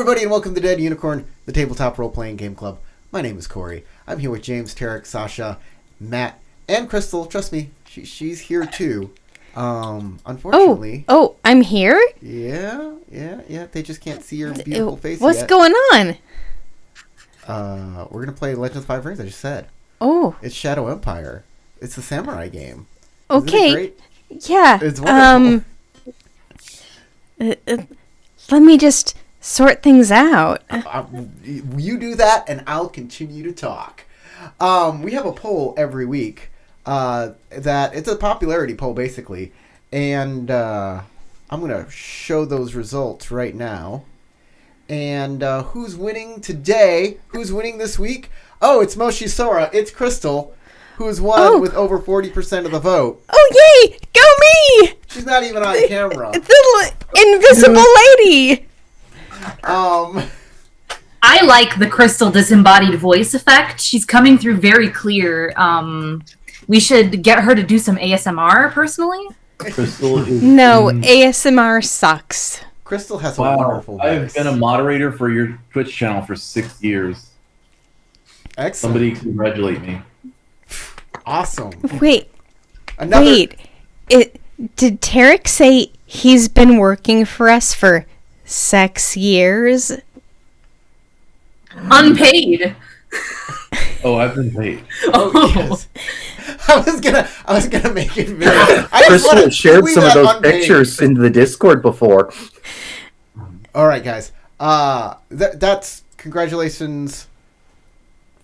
everybody, and welcome to Dead Unicorn, the tabletop role-playing game club. My name is Corey. I'm here with James, Tarek, Sasha, Matt, and Crystal. Trust me, she's here too. Unfortunately... Oh, I'm here? Yeah. They just can't see your beautiful face What's yet. going on? We're going to play Legend of the Five Rings, I just said. Oh. It's Shadow Empire. It's the samurai game. Okay. Isn't it great? Yeah. It's wonderful. Let me just sort things out. You do that, and I'll continue to talk. We have a poll every week. That it's a popularity poll, basically. And I'm going to show those results right now. And who's winning today? Who's winning this week? Oh, it's Moshi Sora. It's Crystal, who's won with over 40% of the vote. Oh, yay! Go me! She's not even on camera. The invisible lady! I like the Crystal disembodied voice effect. She's coming through very clear. We should get her to do some ASMR, personally. Crystal is ASMR sucks. Crystal has a wonderful voice. I've been a moderator for your Twitch channel for 6 years. Excellent. Somebody congratulate me. Awesome. Wait. Did Tarek say he's been working for us for 6 years? Unpaid. Oh, I've been paid. Oh, yes. I was gonna make it very. Crystal shared some of those pictures in the Discord before. All right, guys. That's congratulations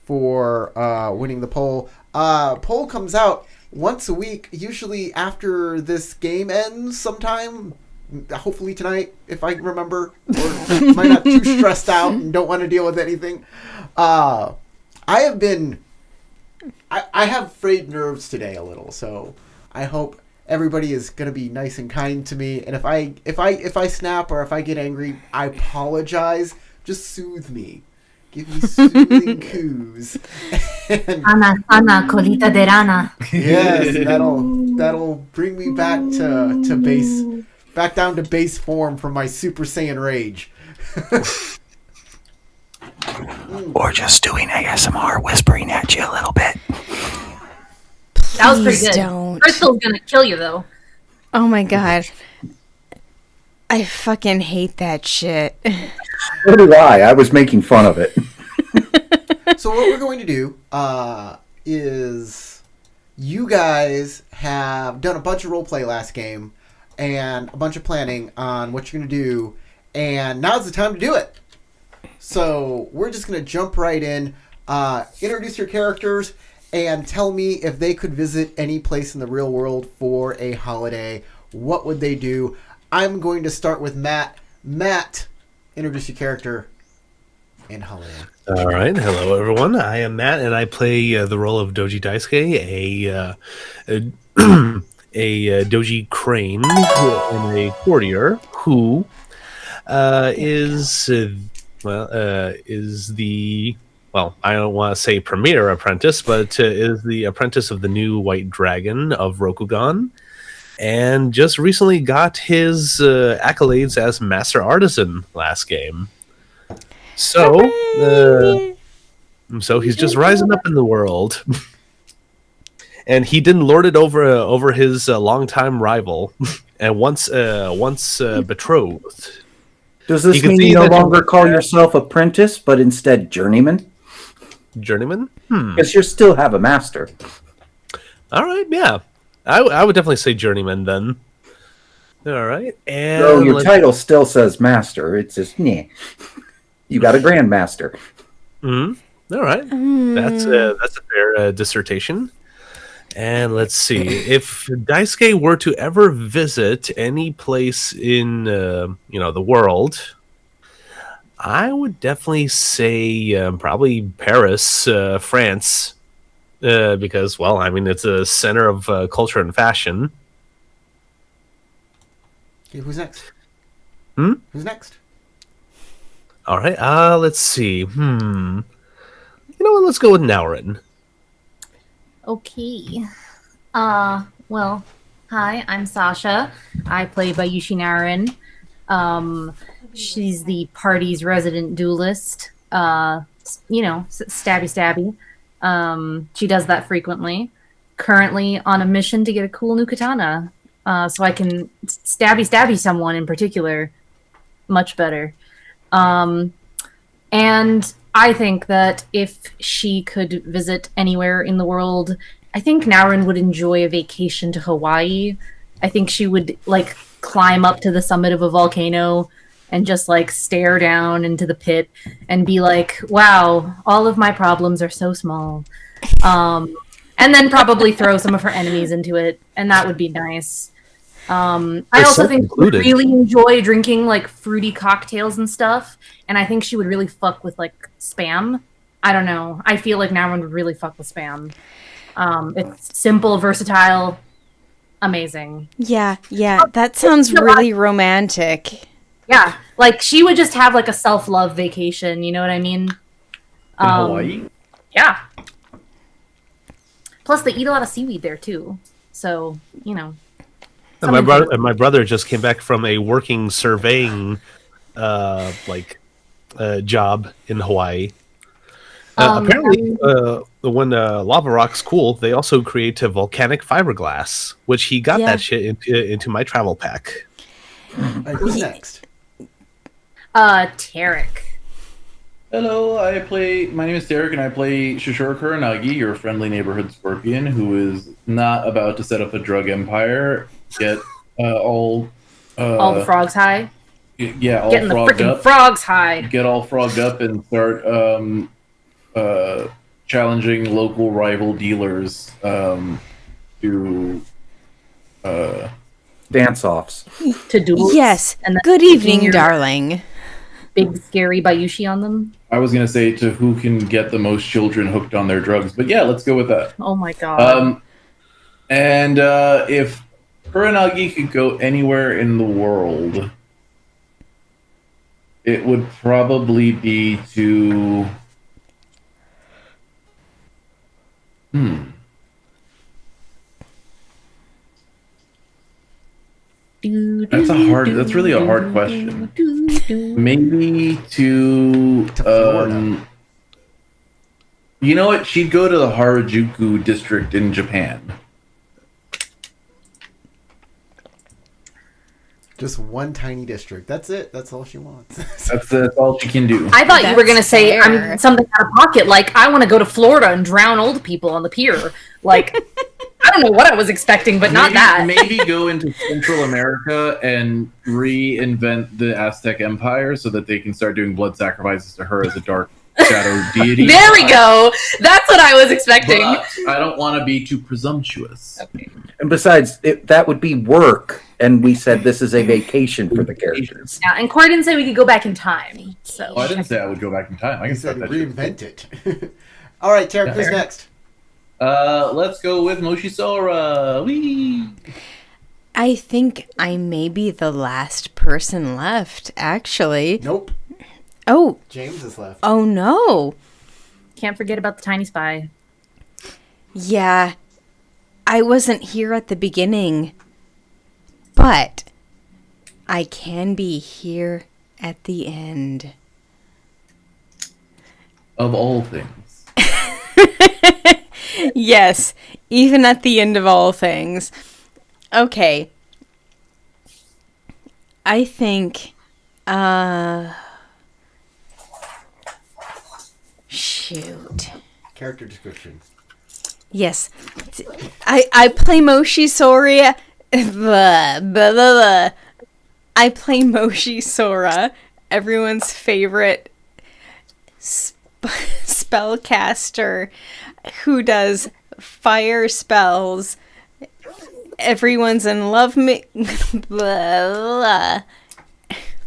for winning the poll. Poll comes out once a week, usually after this game ends sometime. Hopefully tonight, if I remember, or am I not too stressed out and don't want to deal with anything. I have frayed nerves today a little, so I hope everybody is going to be nice and kind to me. And if I snap or if I get angry, I apologize. Just soothe me. Give me soothing coos. Ana, colita de rana. Yes, that'll bring me back to base, back down to base form from my Super Saiyan rage. Or just doing ASMR, whispering at you a little bit. That was pretty good. Don't. Crystal's gonna kill you, though. Oh my god. I fucking hate that shit. So do I. I was making fun of it. So what we're going to do is you guys have done a bunch of roleplay last game and a bunch of planning on what you're going to do, and now's the time to do it. So we're just going to jump right in, introduce your characters, and tell me if they could visit any place in the real world for a holiday. What would they do? I'm going to start with Matt. Matt, introduce your character and holiday. All right. Hello, everyone. I am Matt, and I play the role of Doji Daisuke, a Doji Crane and a courtier who is the, well, I don't want to say premier apprentice, but is the apprentice of the new White Dragon of Rokugan, and just recently got his accolades as Master Artisan last game. So he's just rising up in the world. And he didn't lord it over his longtime rival and once betrothed. Does this mean you no longer call yourself apprentice, but instead journeyman? Journeyman? Because you still have a master. All right, yeah. I would definitely say journeyman then. All right. And so your title still says master. It's just, nah. You got a grandmaster. All right. That's a fair dissertation. And let's see. If Daisuke were to ever visit any place in the world, I would definitely say probably Paris, France, because, well, I mean, it's a center of culture and fashion. Okay, who's next? Who's next? All right. Let's see. You know what? Let's go with Naurin. Okay. Well, hi, I'm Sasha. I play Bayushi Naren. She's the party's resident duelist. Stabby. She does that frequently. Currently on a mission to get a cool new katana, so I can stabby someone in particular much better. And I think that if she could visit anywhere in the world, I think Naurin would enjoy a vacation to Hawaii. I think she would like climb up to the summit of a volcano and just like stare down into the pit and be like, wow, all of my problems are so small. And then probably throw some of her enemies into it, and that would be nice. I also think she would really enjoy drinking like fruity cocktails and stuff, and I think she would really fuck with like spam. I don't know. I feel like Naurin would really fuck with spam. It's simple, versatile, amazing. Yeah, that sounds really romantic. Yeah, like she would just have like a self-love vacation, you know what I mean? In Hawaii? Yeah. Plus they eat a lot of seaweed there too. So, you know. And my brother just came back from a working surveying job in Hawaii. Apparently, when lava rocks cool, they also create a volcanic fiberglass, which he got that shit into my travel pack. All right, who's next? Tarek. Hello, my name is Derek, and I play Shishiro Kuranagi, your friendly neighborhood scorpion, who is not about to set up a drug empire, get all the frogs high? Yeah, all getting the frogged freaking up. frogs high. Get all frogged up and start challenging local rival dealers to dance-offs. To duels. Yes. And then good evening, your darling. Big scary Bayushi on them. I was going to say to who can get the most children hooked on their drugs, but yeah, let's go with that. Oh my god. And if Kuranagi could go anywhere in the world, it would probably be to... That's really a hard question. Maybe to Florida. You know what? She'd go to the Harajuku district in Japan. Just one tiny district. That's it. That's all she wants. That's all she can do. I thought you were going to That's say fair. something out of pocket, like, I want to go to Florida and drown old people on the pier. Like, I don't know what I was expecting, but not that. Maybe go into Central America and reinvent the Aztec Empire so that they can start doing blood sacrifices to her as a dark shadow deity. There we go. That's what I was expecting. But I don't want to be too presumptuous. Okay. And besides, that would be work. And we said this is a vacation for the characters. Yeah, and Corey didn't say we could go back in time. So Well, I didn't say I would go back in time. I He can said start that shit. reinvent it. All right, Tarek, who's Fair. next? Let's go with Moshisora. Whee! I think I may be the last person left, actually. Nope. Oh, James is left. oh no. can't forget about the tiny spy. Yeah, I wasn't here at the beginning, but I can be here at the end. Of all things. Yes, even at the end of all things. Okay. I think, shoot. Character description. Yes. I play Moshi Soria. Blah, blah, blah, blah. I play Moshi Sora, everyone's favorite spellcaster who does fire spells. Everyone's in love me. Blah, blah.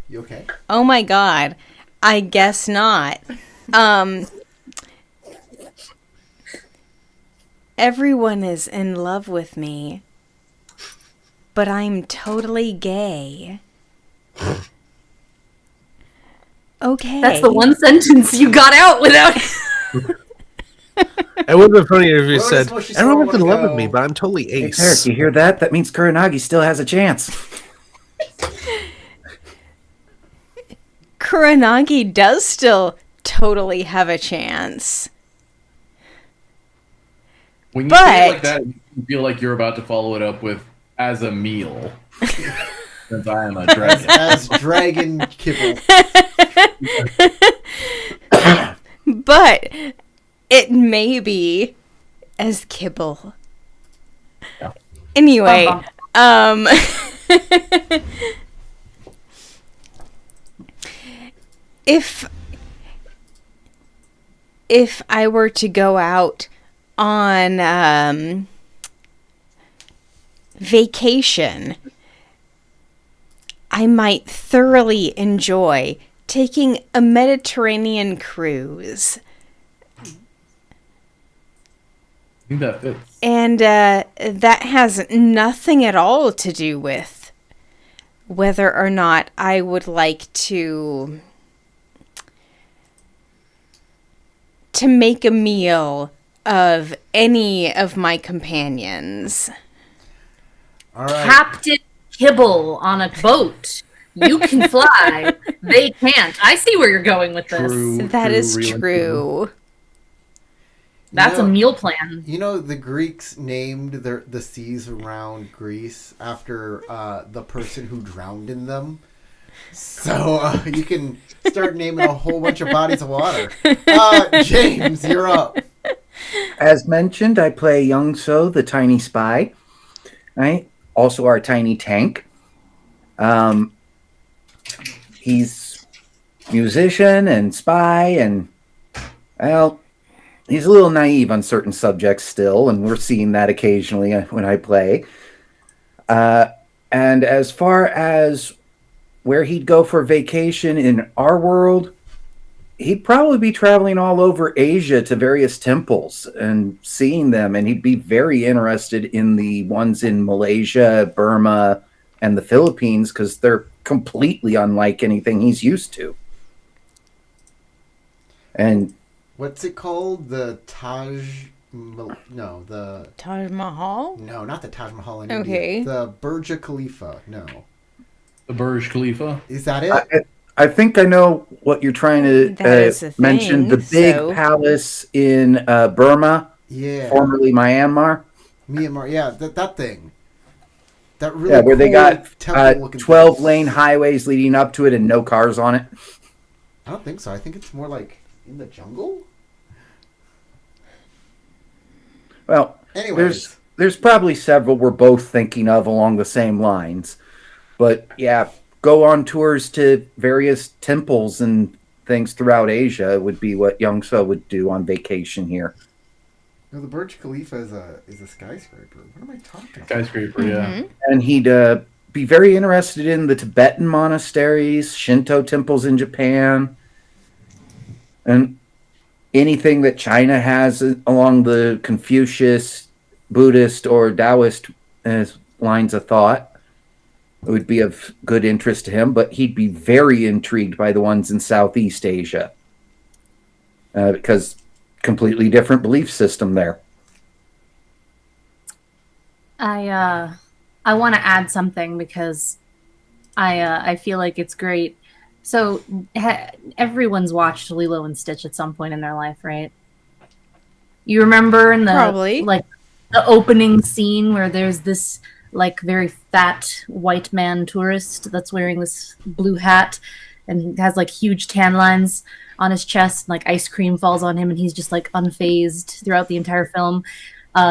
You okay? Oh my god. I guess not. Everyone is in love with me, but I'm totally gay. Okay. That's the one sentence you got out without. It would have been funny if you Where said, does Moshi everyone's Sora in love wanna with me, go?" but I'm totally Hey, ace. Eric, you hear that? That means Kuranagi still has a chance. Kuranagi does still totally have a chance. When you say it But- like that, you feel like you're about to follow it up with as a meal. Since I am a dragon. As dragon kibble. But it may be as kibble. Yeah. Anyway, Bum, if I were to go out on vacation, I might thoroughly enjoy taking a Mediterranean cruise. I think that fits. And that has nothing at all to do with whether or not I would like to make a meal of any of my companions. All right. Captain Kibble on a boat. You can fly. They can't. I see where you're going with this. That is real and true. That's You know- a meal plan. You know, the Greeks named the seas around Greece after the person who drowned in them. So you can start naming a whole bunch of bodies of water. James, you're up. As mentioned, I play Young So, the tiny spy. Right? Also our tiny tank. He's musician and spy, and well, he's a little naive on certain subjects still, and we're seeing that occasionally when I play. And as far as where he'd go for vacation in our world, he'd probably be traveling all over Asia to various temples and seeing them, and he'd be very interested in the ones in Malaysia, Burma, and the Philippines because they're completely unlike anything he's used to. And What's it called? The No, the... Taj Mahal? No, not the Taj Mahal in Okay. India. The Burj Khalifa. No. The Burj Khalifa. Is that it? I think I know what you're trying to That is a mention. thing, The big so- palace in Burma, Yeah. formerly Myanmar. Myanmar. Yeah, that thing. That really Yeah, where they cool got temple-looking 12-lane thing. highways leading up to it and no cars on it. I don't think so. I think it's more like in the jungle. Well, Anyways. there's probably several we're both thinking of along the same lines. But yeah, go on tours to various temples and things throughout Asia would be what Young So would do on vacation here. No, the Burj Khalifa is a skyscraper. What am I talking about? Skyscraper, yeah. And he'd be very interested in the Tibetan monasteries, Shinto temples in Japan, and anything that China has along the Confucius, Buddhist, or Taoist lines of thought. It would be of good interest to him, but he'd be very intrigued by the ones in Southeast Asia because completely different belief system there. I want to add something because I feel like it's great. So everyone's watched Lilo and Stitch at some point in their life, right? You remember in the Probably. like the opening scene where there's this like very fat white man tourist that's wearing this blue hat and has like huge tan lines on his chest, and, like ice cream falls on him, and he's just like unfazed throughout the entire film,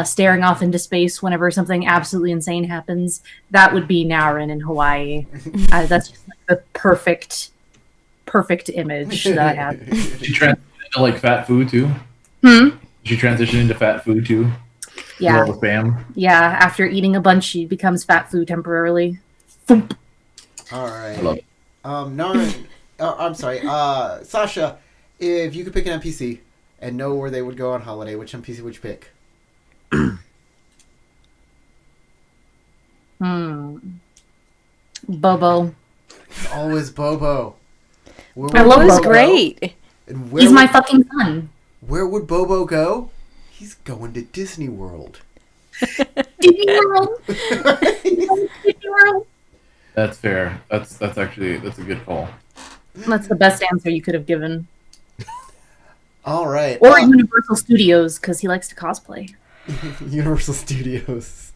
staring off into space whenever something absolutely insane happens. That would be Naurin in Hawaii. That's just like the perfect image that I have. She transitioned into like fat food too. She transitioned into fat food too. Yeah, All the fam. yeah. After eating a bunch, she becomes fat food temporarily. All I love right. it. Naren, I'm sorry. Sasha, if you could pick an NPC and know where they would go on holiday, which NPC would you pick? Bobo. It's always Bobo. Where I would love It was Bobo go? great. And where He's my would- fucking son. Where would Bobo go? He's going to Disney World. Disney World. Disney World. That's fair. That's a good call. That's the best answer you could have given. All right. Or Universal Studios, because he likes to cosplay. Universal Studios.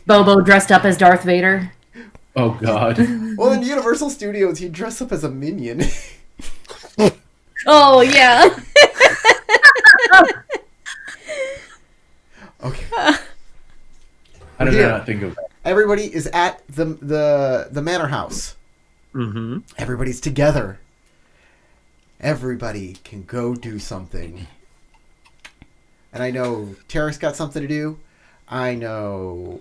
Bobo dressed up as Darth Vader. Oh God. Well, in Universal Studios, he'd dress up as a minion. Oh, yeah. Okay. How did Here. I not think of that? Everybody is at the manor house. Mm-hmm. Everybody's together. Everybody can go do something. And I know Tarek's got something to do. I know.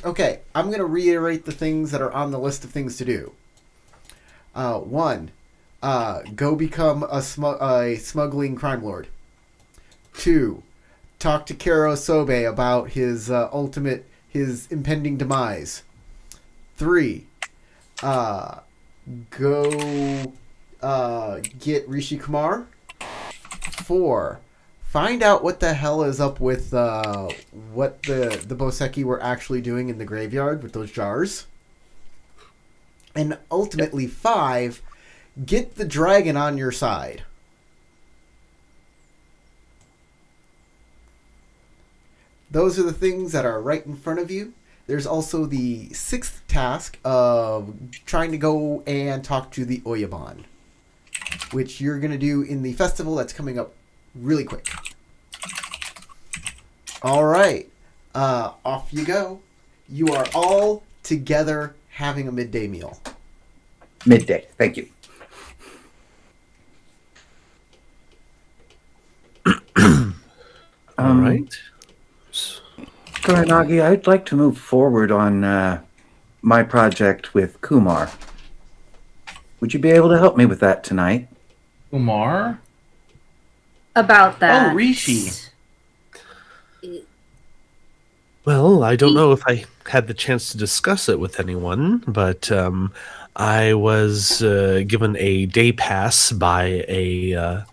Okay, I'm going to reiterate the things that are on the list of things to do. 1, go become a smuggling crime lord. 2, talk to Kero Sobe about his impending demise. 3, go get Rishi Kumar. 4, find out what the hell is up with what the Boseki were actually doing in the graveyard with those jars. And ultimately, 5, get the dragon on your side. Those are the things that are right in front of you. There's also the 6th task of trying to go and talk to the Oyabon, which you're going to do in the festival that's coming up really quick. All right. Off you go. You are all together having a midday meal. Midday. Thank you. All right. Kuranagi, I'd like to move forward on my project with Kumar. Would you be able to help me with that tonight? Umar? About that. Oh, Rishi. Well, I don't know if I had the chance to discuss it with anyone, but I was given a day pass by a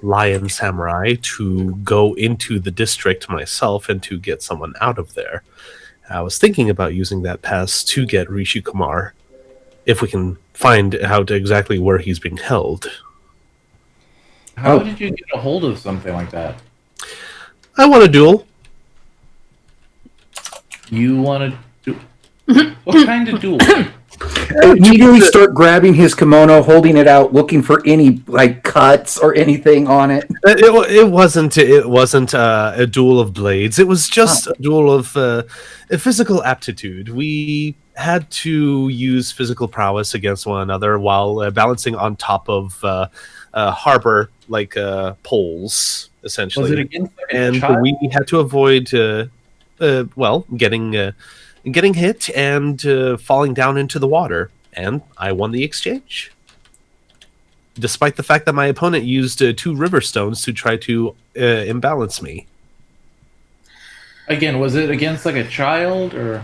lion samurai to go into the district myself and to get someone out of there. I was thinking about using that pass to get Rishi Kumar, if we can find out exactly where he's being held. How did you get a hold of something like that? I want a duel. You want to do... What kind of duel? Immediately start grabbing his kimono, holding it out, looking for any cuts or anything on it. It wasn't a duel of blades. It was just a duel of physical aptitude. We had to use physical prowess against one another while balancing on top of harbor poles, essentially. Was it against like a and child? we had to avoid getting hit and falling down into the water, and I won the exchange. Despite the fact that my opponent used 2 river stones to try to imbalance me. Again, was it against like a child or?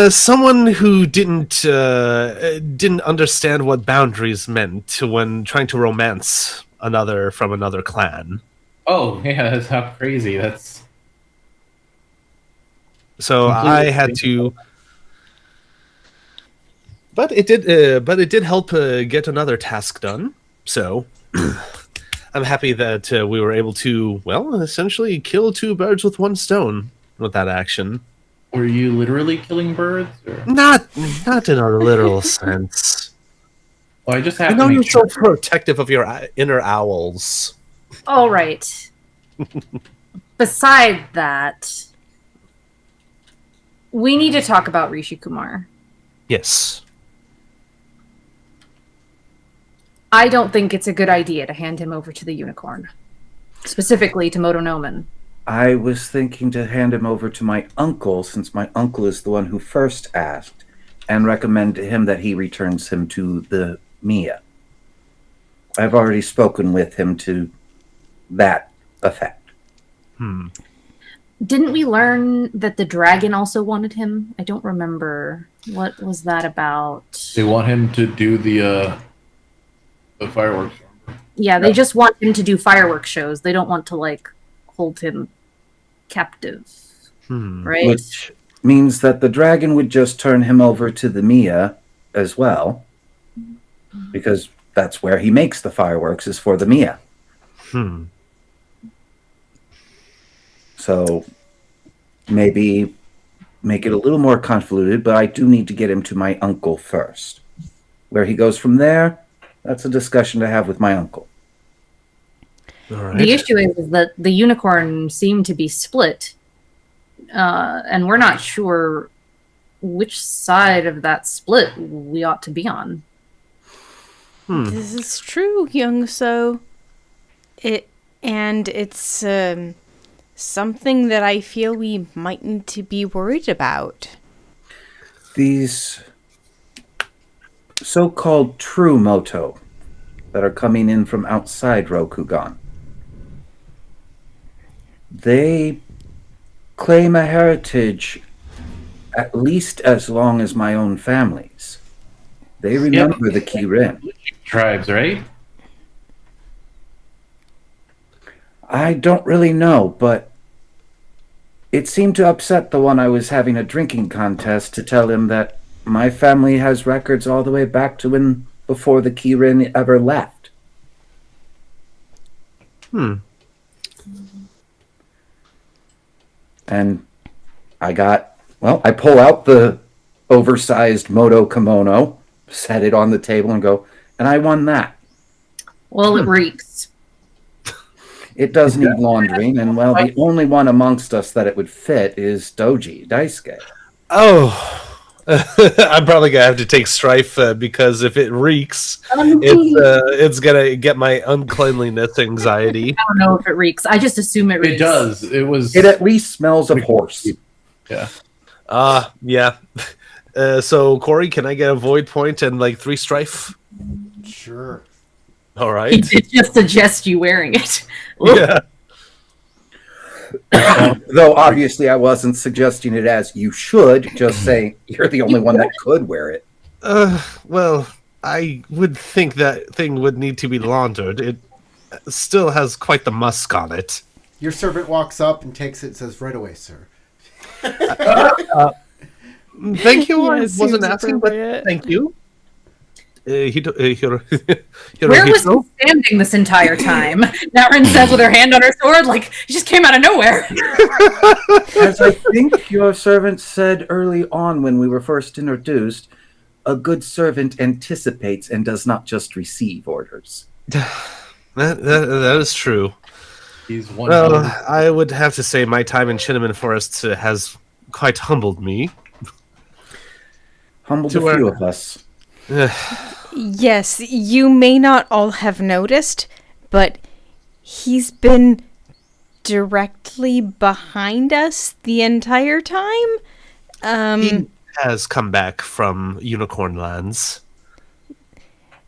Someone who didn't understand what boundaries meant when trying to romance another from another clan. Oh, yeah, that's how crazy. That's So completely I had to, but it did help get another task done. So I'm happy that we were able to, well, essentially kill 2 birds with 1 stone with that action. Were you literally killing birds? Or? Not in a literal sense. Well, I just I have know to you're make sure. so protective of your inner owls. All right. Beside that, we need to talk about Rishi Kumar. Yes. I don't think it's a good idea to hand him over to the unicorn. Specifically to Motonomen. I was thinking to hand him over to my uncle, since my uncle is the one who first asked, and recommend to him that he returns him to the Mia. I've already spoken with him to that effect. Didn't we learn that the dragon also wanted him? I don't remember. What was that about? They want him to do the fireworks. Yeah, they just want him to do fireworks shows. They don't want to, hold him captive. Right? Which means that the dragon would just turn him over to the Mia, as well, because that's where he makes the fireworks, is for the Mia. So maybe make it a little more convoluted, but I do need to get him to my uncle first. Where he goes from there, that's a discussion to have with my uncle. All right. The issue is that the unicorn seemed to be split, and we're not sure which side of that split we ought to be on. This is true, young so. It's something that I feel we might need to be worried about. These so-called true Moto that are coming in from outside Rokugan, they claim a heritage at least as long as my own family's. They remember the Kirin. Tribes, right? I don't really know, but it seemed to upset the one I was having a drinking contest to tell him that my family has records all the way back to when before the Kirin ever left. And I pull out the oversized Moto kimono, set it on the table, and go, and I won that. Well, it reeks. It does need laundering, and well, the only one amongst us that it would fit is Doji Daisuke. Oh, I'm probably gonna have to take Strife because if it reeks, it's gonna get my uncleanliness anxiety. I don't know if it reeks. I just assume it reeks. It does. It at least smells of horse. Yeah. Yeah. So Corey, can I get a void point and like 3 Strife? Sure. All He right. did just suggest you wearing it. Yeah. Though obviously I wasn't suggesting it as you should, just saying you're the only one that could wear it. Well, I would think that thing would need to be laundered. It still has quite the musk on it. Your servant walks up and takes it and says, "Right away, sir." Thank you. Yeah, I it wasn't seems asking, but appropriate. thank you. Where was he standing this entire time? Naren says with her hand on her sword, like, he just came out of nowhere. As I think your servant said early on when we were first introduced, a good servant anticipates and does not just receive orders. That is true. He's one. Well, I would have to say my time in Cinnamon Forest has quite humbled me. Humbled To a few our- of us. Yes, you may not all have noticed, but he's been directly behind us the entire time. He has come back from Unicorn Lands.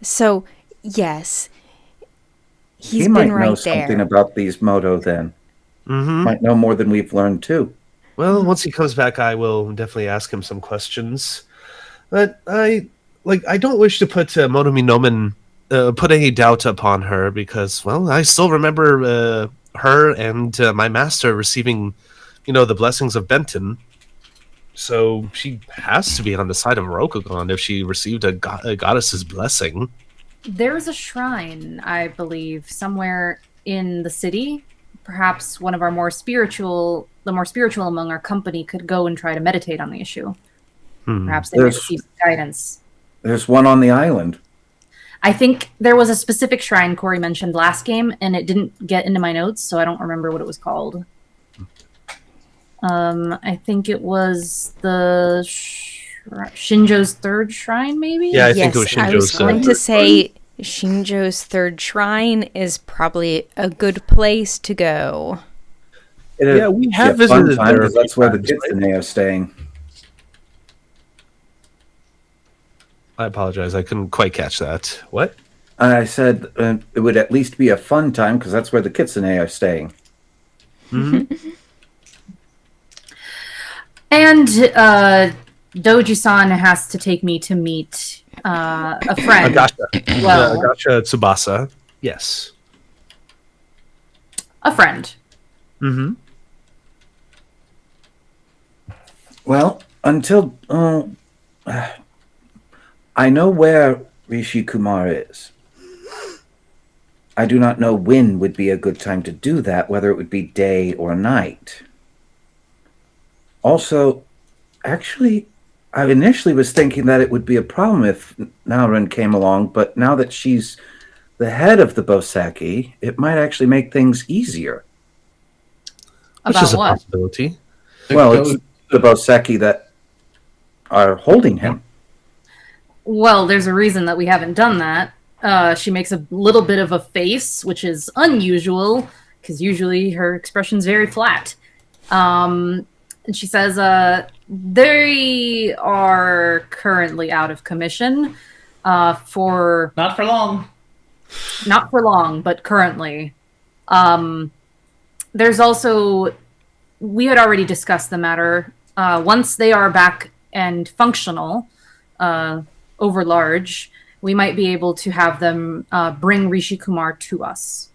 So, yes. He's He might been know right something there. about these Moto then. Mm-hmm. Might know more than we've learned too. Well, once he comes back, I will definitely ask him some questions. But I don't wish to put Monomi Nomen, put any doubt upon her because, well, I still remember her and my master receiving, the blessings of Benton. So she has to be on the side of Rokugan if she received a goddess's blessing. There's a shrine, I believe, somewhere in the city. Perhaps one of our the more spiritual among our company could go and try to meditate on the issue. Perhaps they might receive some guidance. There's one on the island. I think there was a specific shrine Corey mentioned last game, and it didn't get into my notes, so I don't remember what it was called. I think it was the Shinjo's third shrine, maybe? Yeah, I think it was I was Shinjo's. going to say Shinjo's third shrine is probably a good place to go. Yeah, we have Be a fun visited time, there 'cause a few that's where the times, kids right? in there are staying. I apologize. I couldn't quite catch that. What? I said it would at least be a fun time because that's where the kitsune are staying. And Doji-san has to take me to meet a friend. Agasha. Well, Agasha Tsubasa. Yes. a friend. Mm-hmm. Well, until I know where Rishi Kumar is. I do not know when would be a good time to do that, whether it would be day or night. Also, actually, I initially was thinking that it would be a problem if Naurin came along, but now that she's the head of the Boseki, it might actually make things easier. Which About is a what? possibility. Well, it's the Boseki that are holding him. Well, there's a reason that we haven't done that. She makes a little bit of a face, which is unusual, because usually her expression's very flat. And she says, they are currently out of commission for... Not for long. Not for long, but currently. There's also... We had already discussed the matter. Once they are back and functional, over large, we might be able to have them bring Rishi Kumar to us.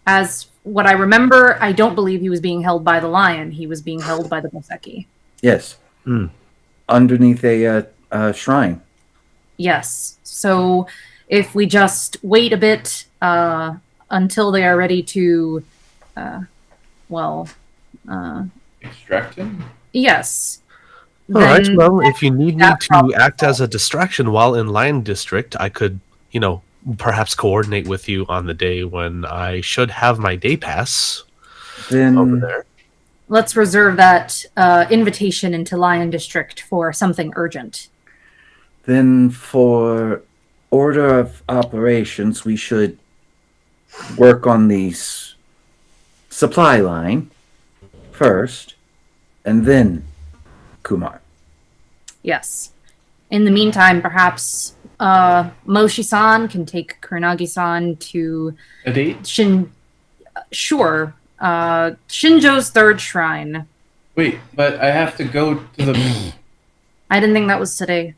As what I remember, I don't believe he was being held by the lion. He was being held by the Boseki. Yes. Underneath a shrine. Yes. So if we just wait a bit until they are ready to, Extract him? yes. All right. Then Well, if you need me that to problem act as a distraction while in Lion District, I could, perhaps coordinate with you on the day when I should have my day pass over Then there. let's reserve that invitation into Lion District for something urgent. Then for order of operations, we should work on the supply line first, and then Kumar. Yes. In the meantime, perhaps Moshi-san can take Kuranagi-san to A date? Shinjo's third shrine. Wait, but I have to go to the... I didn't think that was today.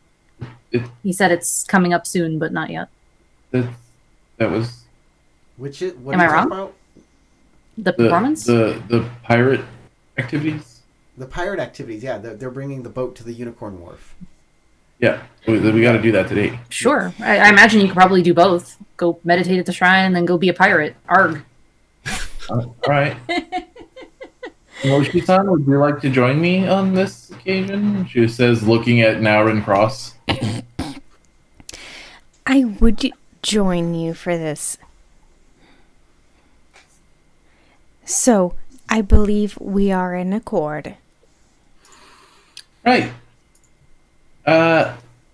It- He said it's coming up soon, but not yet. that was What Am are I you talking wrong? about? The performance? the pirate activities? The pirate activities, yeah. They're bringing the boat to the Unicorn Wharf. Yeah, we got to do that today. Sure. I imagine you could probably do both. Go meditate at the shrine and then go be a pirate. Arg. All right. Moshi-san, would you like to join me on this occasion? She says, looking at Naurin Cross. I would join you for this. So, I believe we are in accord. Right.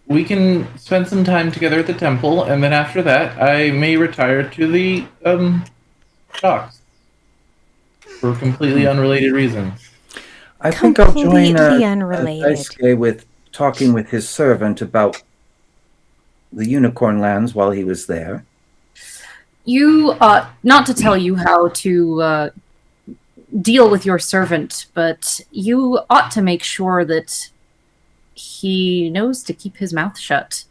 We can spend some time together at the temple, and then after that, I may retire to the docks for completely unrelated reasons. I think I'll join Completely unrelated. Daisuke with talking with his servant about the Unicorn Lands while he was there. You, not to tell you how to deal with your servant, but you ought to make sure that he knows to keep his mouth shut.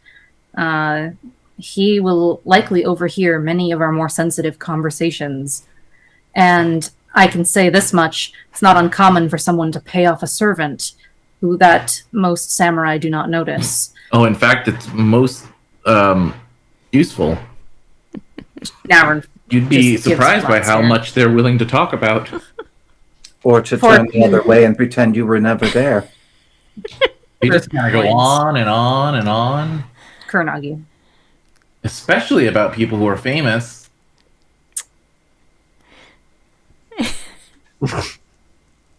He will likely overhear many of our more sensitive conversations. And I can say this much, it's not uncommon for someone to pay off a servant who that most samurai do not notice. Oh, in fact, it's most useful. Now, You'd be Just gives surprised by flat how stare. much they're willing to talk about. Or to For- turn the other way and pretend you were never there. They just kind of go on and on and on, Kuranagi. especially about people who are famous.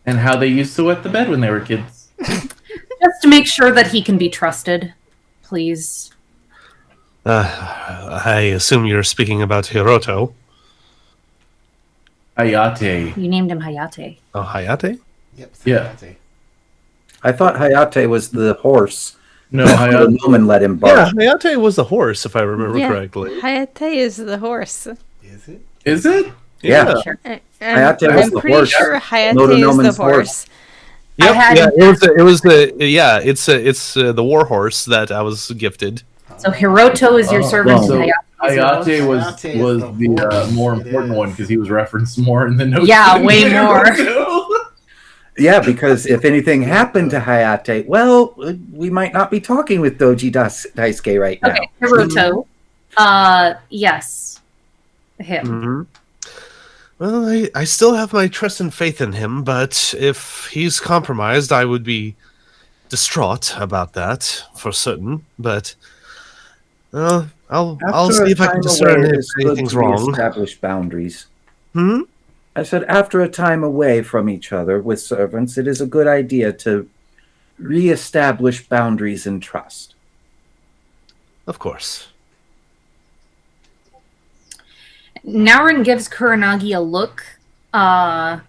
And how they used to wet the bed when they were kids. Just to make sure that he can be trusted, please. I assume you're speaking about Hiroto. Hayate. You named him Hayate. Oh, Hayate? Yep. Yeah. Sayate. I thought Hayate was the horse. No, The Hayate. woman let him Yeah, bark. Hayate was the horse, if I remember correctly. Hayate is the horse. Is it? Is it? Yeah. Sure. Hayate was I'm the pretty horse. sure Hayate Noda is the Noman's horse. horse. I Yep, had yeah, him- it's the war horse that I was gifted. So Hiroto is your Oh, servant. well, so and Hayate is your horse? Hayate was Hayate is was the the horse. more It important is. one because he was referenced more in the notes. Yeah, than way more. Hiroto. Yeah, because if anything happened to Hayate, well, we might not be talking with Doji Daisuke right now. Okay, Hiroto. Yes. Him. Mhm. Well, I still have my trust and faith in him, but if he's compromised, I would be distraught about that for certain. But I'll After see a if I can time discern away, it if is good anything's to wrong. reestablish boundaries. Hmm. I said, after a time away from each other with servants, it is a good idea to reestablish boundaries and trust. Of course. Naurin gives Kuranagi a look that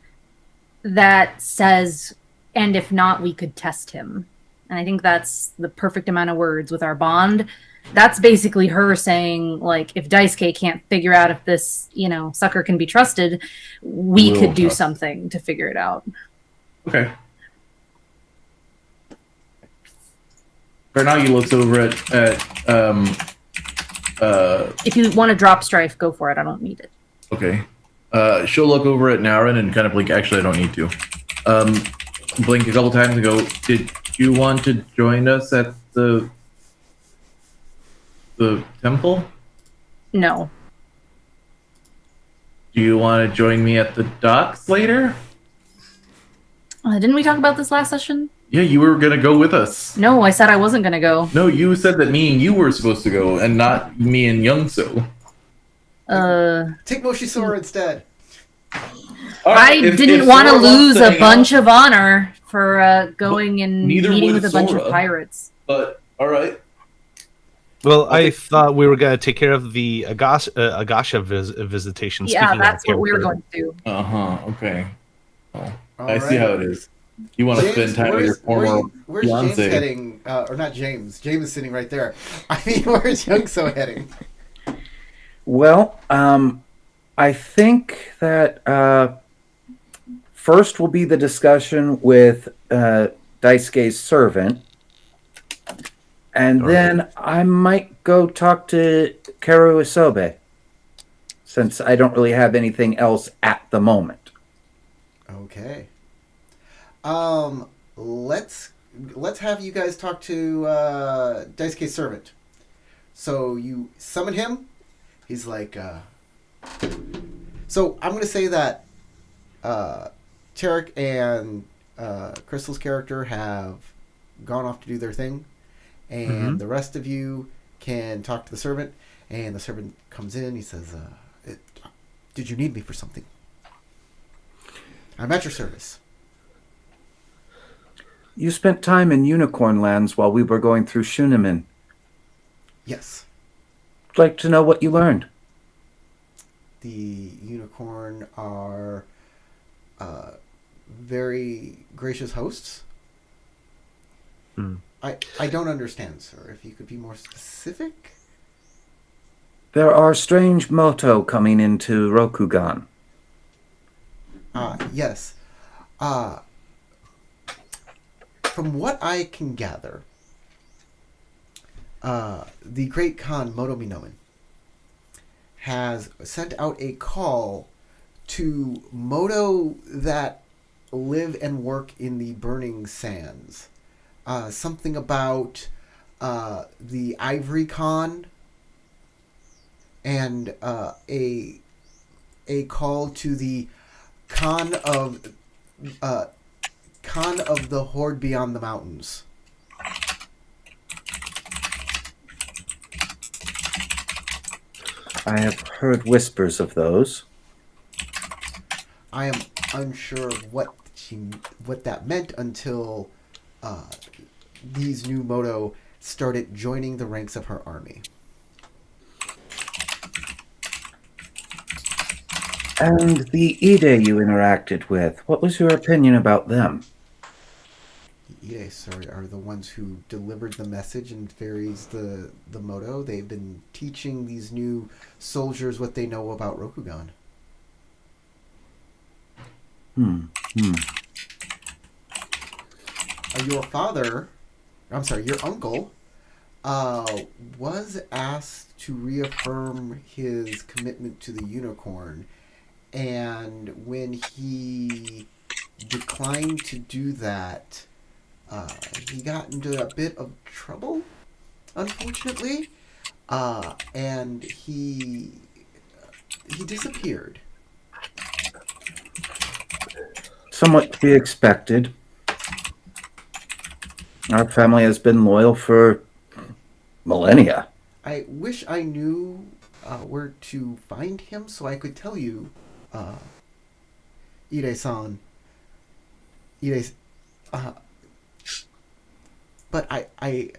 says, and if not, we could test him. And I think that's the perfect amount of words with our bond. That's basically her saying, like, if Daisuke can't figure out if this, sucker can be trusted, we We'll could do trust. something to figure it out. Okay. Karnagi looks over at If you want to drop Strife, go for it. I don't need it. okay. She'll look over at Naurin and kind of blink. Actually, I don't need to. Blink a couple times and go, did you want to join us at the temple? No. Do you want to join me at the docks later? Didn't we talk about this last session? Yeah, you were gonna go with us. No, I said I wasn't going to go. No, you said that me and you were supposed to go, and not me and Youngso. Take Moshisora instead. I didn't want to lose a bunch of honor for going and neither meeting would with a bunch of Sora. pirates. But all right. Well, I thought we were going to take care of the Agasha visitation. Yeah, speaking that's of what we were character. going to do. Okay. Oh, All I see right. how it is. You want to spend time with your former where's James fiance. heading? Or not James. James is sitting right there. I mean, where's Youngso heading? Well, I think that first will be the discussion with Daisuke's servant. And then I might go talk to Karu Isobe, since I don't really have anything else at the moment. Okay. Let's have you guys talk to Daisuke's servant. So you summon him. He's like, So I'm gonna say that Tarek and Crystal's character have gone off to do their thing, and the rest of you can talk to the servant. And the servant comes in. He says, "Did you need me for something? I'm at your service." You spent time in Unicorn Lands while we were going through Shunamin. Yes. I'd like to know what you learned. The unicorn are very gracious hosts. I don't understand, sir. If you could be more specific. There are strange moto coming into Rokugan. Yes. From what I can gather, the great Khan Moto Minomen has sent out a call to Moto that live and work in the Burning Sands. Something about the Ivory Khan, and a call to the Khan of the Horde Beyond the Mountains. I have heard whispers of those. I am unsure of what that meant until these new Moto started joining the ranks of her army. And the Ide you interacted with, what was your opinion about them? The Ide, sorry, are the ones who delivered the message and ferries the Moto. They've been teaching these new soldiers what they know about Rokugan. Your uncle, was asked to reaffirm his commitment to the unicorn, and when he declined to do that. He got into a bit of trouble, unfortunately, and he disappeared. Somewhat to be expected. Our family has been loyal for millennia. I wish I knew where to find him so I could tell you, Ide-san. Ide, but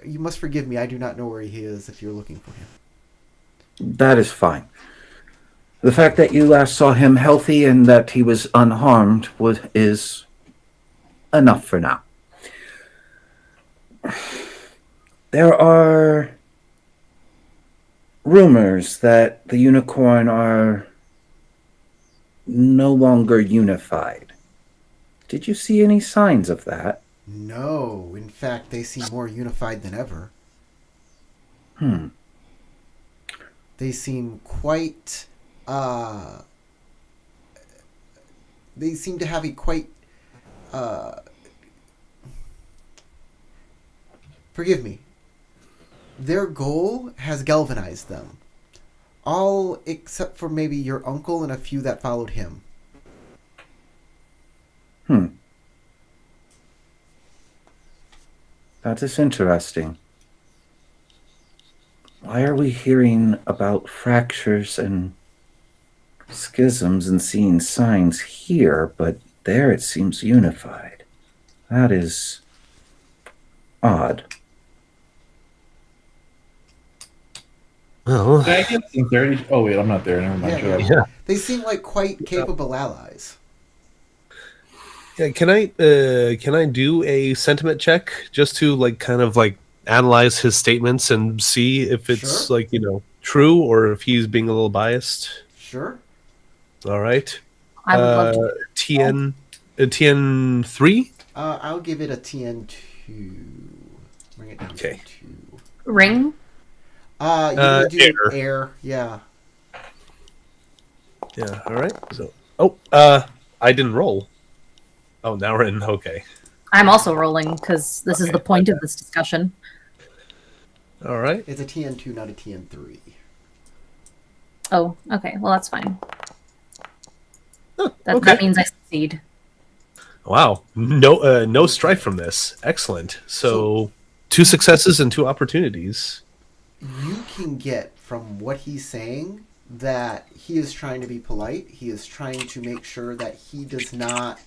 you must forgive me. I do not know where he is. If you're looking for him, That is fine. The fact that you last saw him healthy and that he was unharmed is enough for now. There are rumors that the unicorn are no longer unified. Did you see any signs of that? no. In fact, they seem more unified than ever. They seem quite. They seem to have a quite. Forgive me. Their goal has galvanized them. All except for maybe your uncle and a few that followed him. That is interesting. Why are we hearing about fractures and schisms and seeing signs here, but there it seems unified? That is odd. Well, Can I get some 30? Oh, wait, I'm not there. Never mind. Yeah, Shut yeah. up. They seem like quite capable allies. yeah, can I do a sentiment check just to like kind of like analyze his statements and see if it's Sure. like, true or if he's being a little biased? Sure. All right. I would love to. TN 3? I'll give it a TN2. Bring it down Okay. to 2. Ring? You can do Air. air. Yeah. Yeah, all right. So, I didn't roll. Oh, now we're in. Okay. I'm also rolling because this is the point of this discussion. All right. It's a TN2, not a TN3. Oh, okay. Well, that's fine. Okay. That means I succeed. Wow. No strife from this. Excellent. So 2 successes and 2 opportunities. You can get from what he's saying that he is trying to be polite. He is trying to make sure that he does not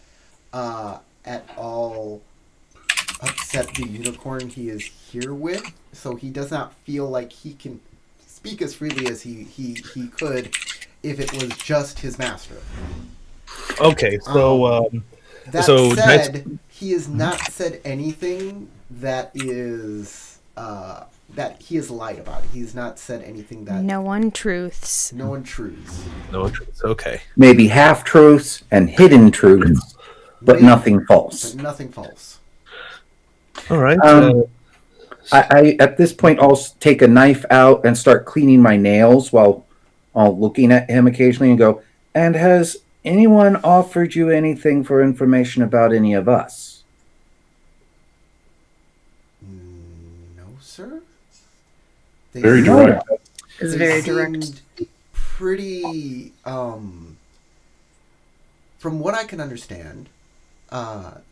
at all upset the unicorn he is here with. So he does not feel like he can speak as freely as he could if it was just his master. Okay. So That So said, he has not said anything that is that he has lied about. He's not said anything that No one truths. no one truths. no interest. Okay. Maybe half truths and hidden truths, but Maybe, nothing false. But nothing false. All right. I at this point I'll take a knife out and start cleaning my nails while looking at him occasionally and go, and has anyone offered you anything for information about any of us? No, sir. They Very seemed- direct. It's they very direct. seemed Pretty. From what I can understand,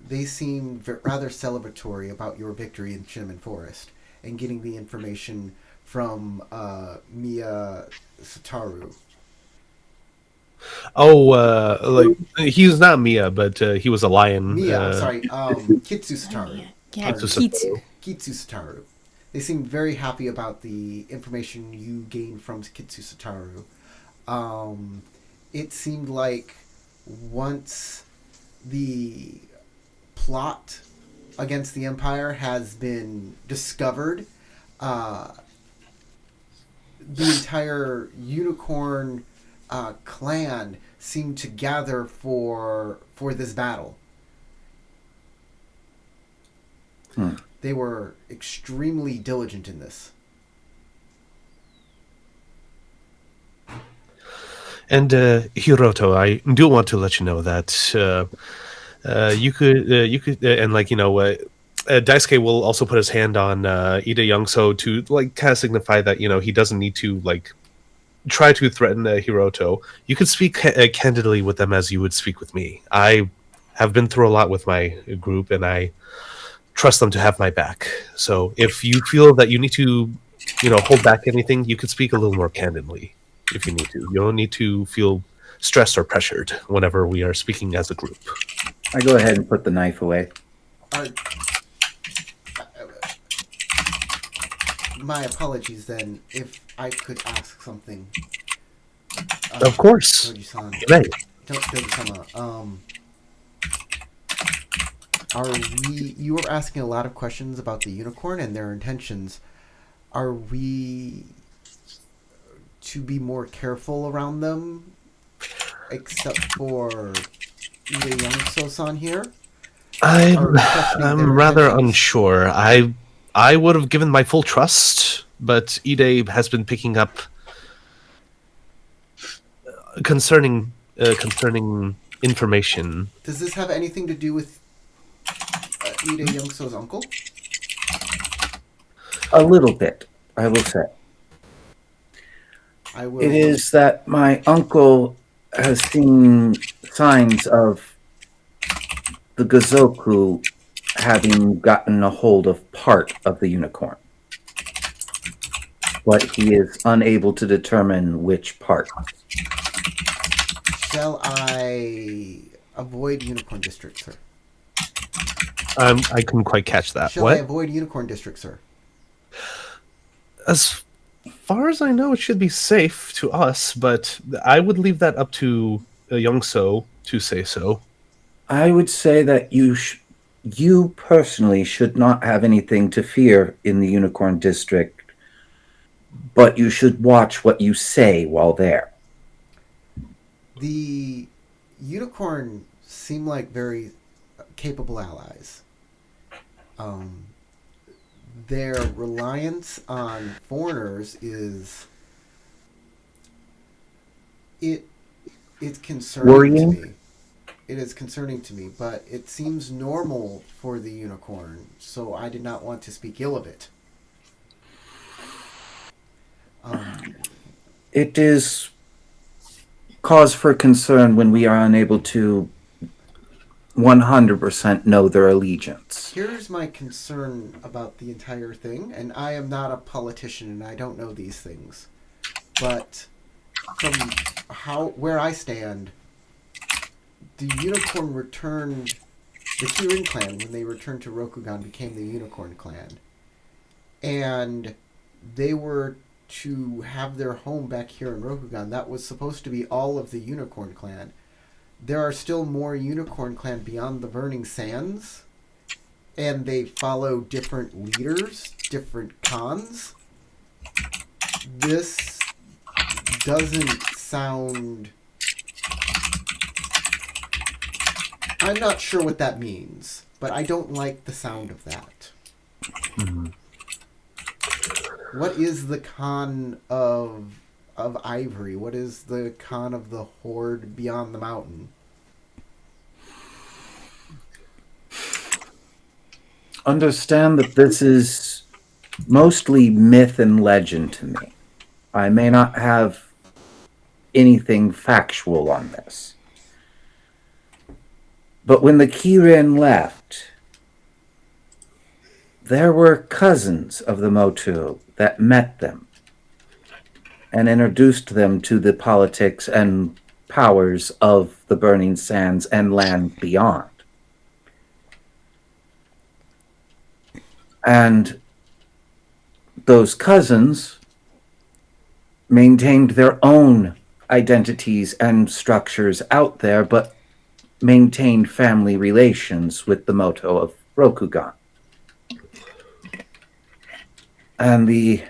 they seem rather celebratory about your victory in Cinnamon Forest and getting the information from Mia Sataru. Like he's not Mia, but he was a lion. Mia, sorry, Kitsu Sataru. Yeah, Kitsu. Kitsu. Kitsu Sataru. They seem very happy about the information you gained from Kitsu Sataru. It seemed like once the plot against the Empire has been discovered, the entire unicorn clan seemed to gather for this battle. They were extremely diligent in this. And Hiroto, I do want to let you know that and like Daisuke will also put his hand on Ida Youngso to like kind of signify that he doesn't need to like try to threaten Hiroto. You could speak candidly with them as you would speak with me. I have been through a lot with my group, and I trust them to have my back. So if you feel that you need to, hold back anything, you could speak a little more candidly if you need to. You don't need to feel stressed or pressured whenever we are speaking as a group. I go ahead and put the knife away. My apologies then, if I could ask something. Of course. Doji-san. You may. Doji-sama, you were asking a lot of questions about the unicorn and their intentions. Are we to be more careful around them, except for Ida Youngso-san here? I'm rather unsure. I would have given my full trust, but Ide has been picking up concerning information. Does this have anything to do with Ida Youngso's uncle? A little bit, I will say. I will. It is that my uncle has seen signs of the Gozoku having gotten a hold of part of the unicorn. But he is unable to determine which part. Shall I avoid Unicorn District, sir? I couldn't quite catch that. Shall I avoid Unicorn District, sir? As far as I know, it should be safe to us, but I would leave that up to Youngso to say so. I would say that you personally should not have anything to fear in the Unicorn District, but you should watch what you say while there. The Unicorn seem like very capable allies. Their reliance on foreigners is it's concerning worrying to me. It is concerning to me, but it seems normal for the unicorn, so I did not want to speak ill of it. It is cause for concern when we are unable to 100% know their allegiance. Here's my concern about the entire thing, and I am not a politician and I don't know these things, but from where I stand, the Unicorn returned, the Kirin clan, when they returned to Rokugan, became the Unicorn clan. And they were to have their home back here in Rokugan. That was supposed to be all of the Unicorn clan. There are still more Unicorn clan beyond the Burning Sands, and they follow different leaders, different khans. This doesn't sound... I'm not sure what that means, but I don't like the sound of that. Mm-hmm. What is the Khan of Ivory? What is the Khan of the Horde beyond the mountain? Understand that this is mostly myth and legend to me. I may not have anything factual on this. But when the Kirin left, there were cousins of the Motu that met them and introduced them to the politics and powers of the Burning Sands and land beyond. And those cousins maintained their own identities and structures out there, but maintained family relations with the Moto of Rokugan. And the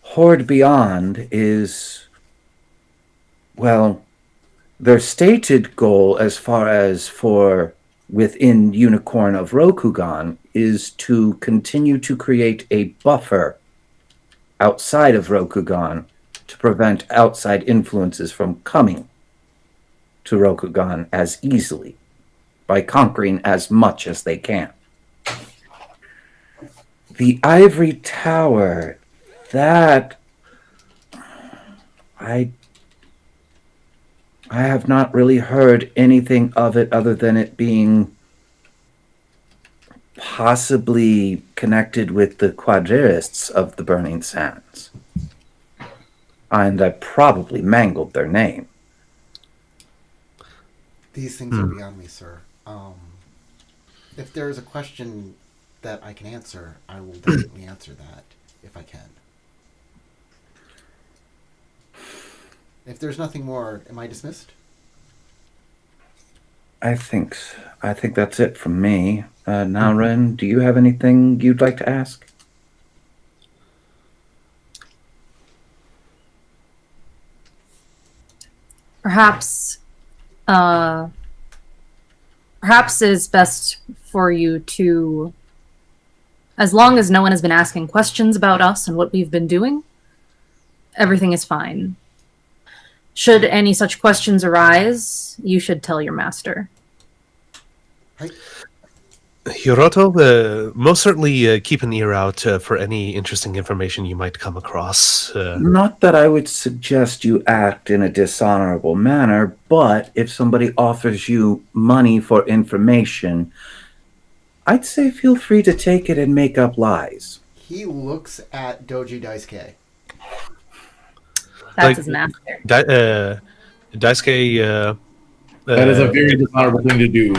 Horde Beyond is, well, their stated goal as far as for within Unicorn of Rokugan is to continue to create a buffer outside of Rokugan to prevent outside influences from coming to Rokugan as easily. by conquering as much as they can. The Ivory Tower, that I have not really heard anything of it other than it being possibly connected with the quadrists of the Burning Sands. And I probably mangled their name. These things are beyond me, sir. If there is a question that I can answer, I will definitely answer that if I can. If there's nothing more, am I dismissed? I think that's it from me. Now, Ren, do you have anything you'd like to ask? Perhaps it's best for you to, as long as no one has been asking questions about us and what we've been doing, everything is fine. Should any such questions arise, you should tell your master. Right. Hiroto, most certainly keep an ear out for any interesting information you might come across. Not that I would suggest you act in a dishonorable manner, but if somebody offers you money for information, I'd say feel free to take it and make up lies. He looks at Doji Daisuke. That's Like- his master. Daisuke... That is a very dishonorable thing to do.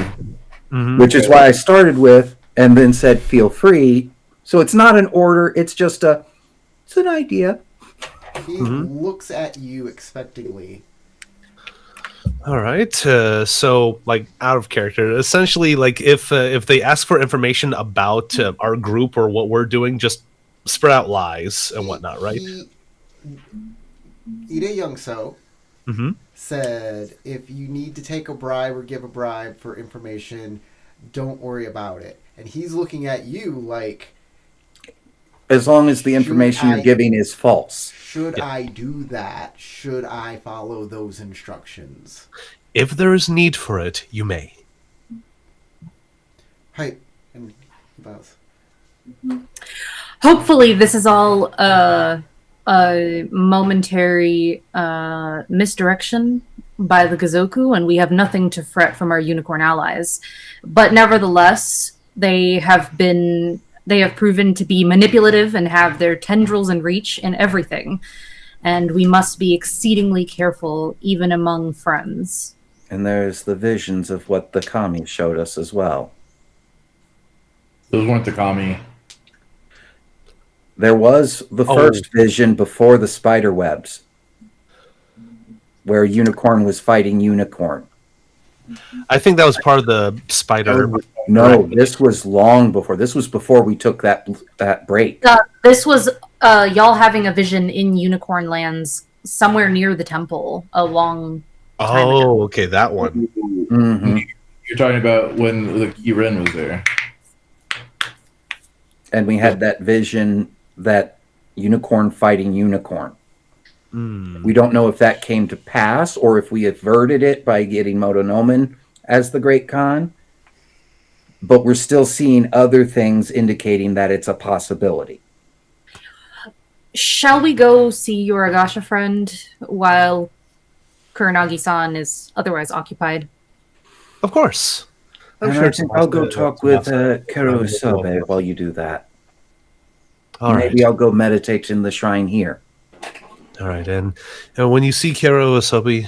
mhm. Which is why I started with and then said feel free. So it's not an order, it's just it's an idea. He looks at you expectingly. All right. So, like, out of character, essentially, like, if they ask for information about our group or what we're doing, just spread out lies and whatnot, right? Ide Youngso Mm-hmm. said, if you need to take a bribe or give a bribe for information, don't worry about it. And he's looking at you like, As long as the information you're giving is false. should I do that? Should I follow those instructions? If there is need for it, you may. Hi. And he bows. Hopefully, this is all a momentary misdirection by the Gazoku, and we have nothing to fret from our unicorn allies. But nevertheless, they have proven to be manipulative and have their tendrils and reach in everything. And we must be exceedingly careful, even among friends. And there's the visions of what the kami showed us as well. Those weren't the kami. There was the first vision before the spider webs, where unicorn was fighting unicorn. I think that was part of the spider. No, this was long before. This was before we took that break. This was y'all having a vision in Unicorn Lands somewhere near the temple a long time ago. Oh, okay, that one. Mm-hmm. You're talking about when the Kiren was there. And we had that vision that unicorn fighting unicorn. We don't know if that came to pass or if we averted it by getting Motonomen as the Great Khan. But we're still seeing other things indicating that it's a possibility. Shall we go see your Agasha friend while Kuranagi-san is otherwise occupied? Of course. I'm And sure I it's think nice I'll go to- talk with Kero Usobe while you do that. All right. Maybe I'll go meditate in the shrine here. All right, and when you see Kero Asobi,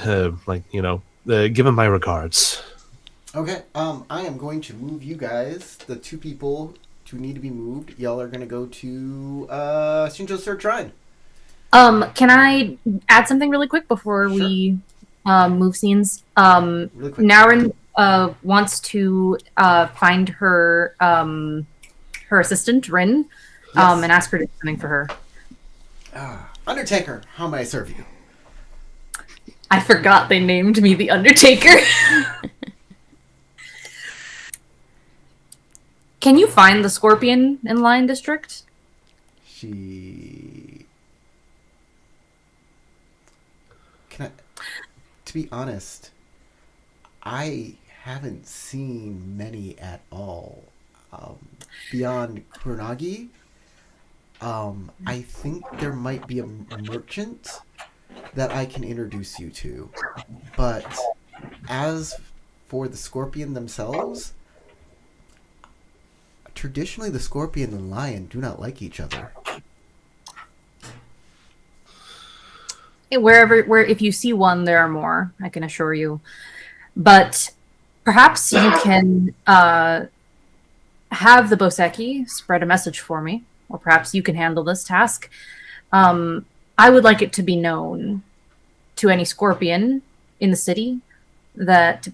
give him my regards. Okay, I am going to move you guys, the two people who need to be moved. Y'all are going to go to Shinjo's third shrine. Can I add something really quick before we move scenes? Really quick. Naren wants to find her her assistant, Rin, Yes. and ask her to do something for her. Undertaker, how may I serve you? I forgot they named me the Undertaker. Can you find the Scorpion in Lion District? To be honest, I haven't seen many at all. Beyond Kuronagi, I think there might be a merchant that I can introduce you to. But as for the scorpion themselves, traditionally the scorpion and the lion do not like each other. Where if you see one, there are more, I can assure you. But perhaps you can have the Boseki spread a message for me, or perhaps you can handle this task. I would like it to be known to any scorpion in the city that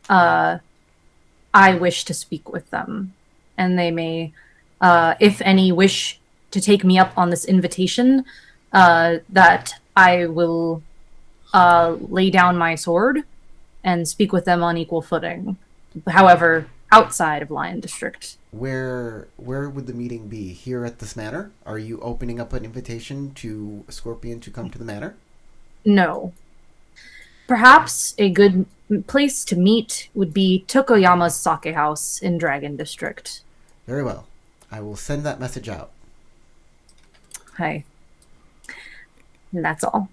I wish to speak with them. And they may, if any, wish to take me up on this invitation, that I will lay down my sword and speak with them on equal footing. However, outside of Lion District. Where would the meeting be? Here at this manor? Are you opening up an invitation to a scorpion to come to the manor? No. Perhaps a good place to meet would be Tokoyama's sake house in Dragon District. Very well. I will send that message out. Hi. And that's all.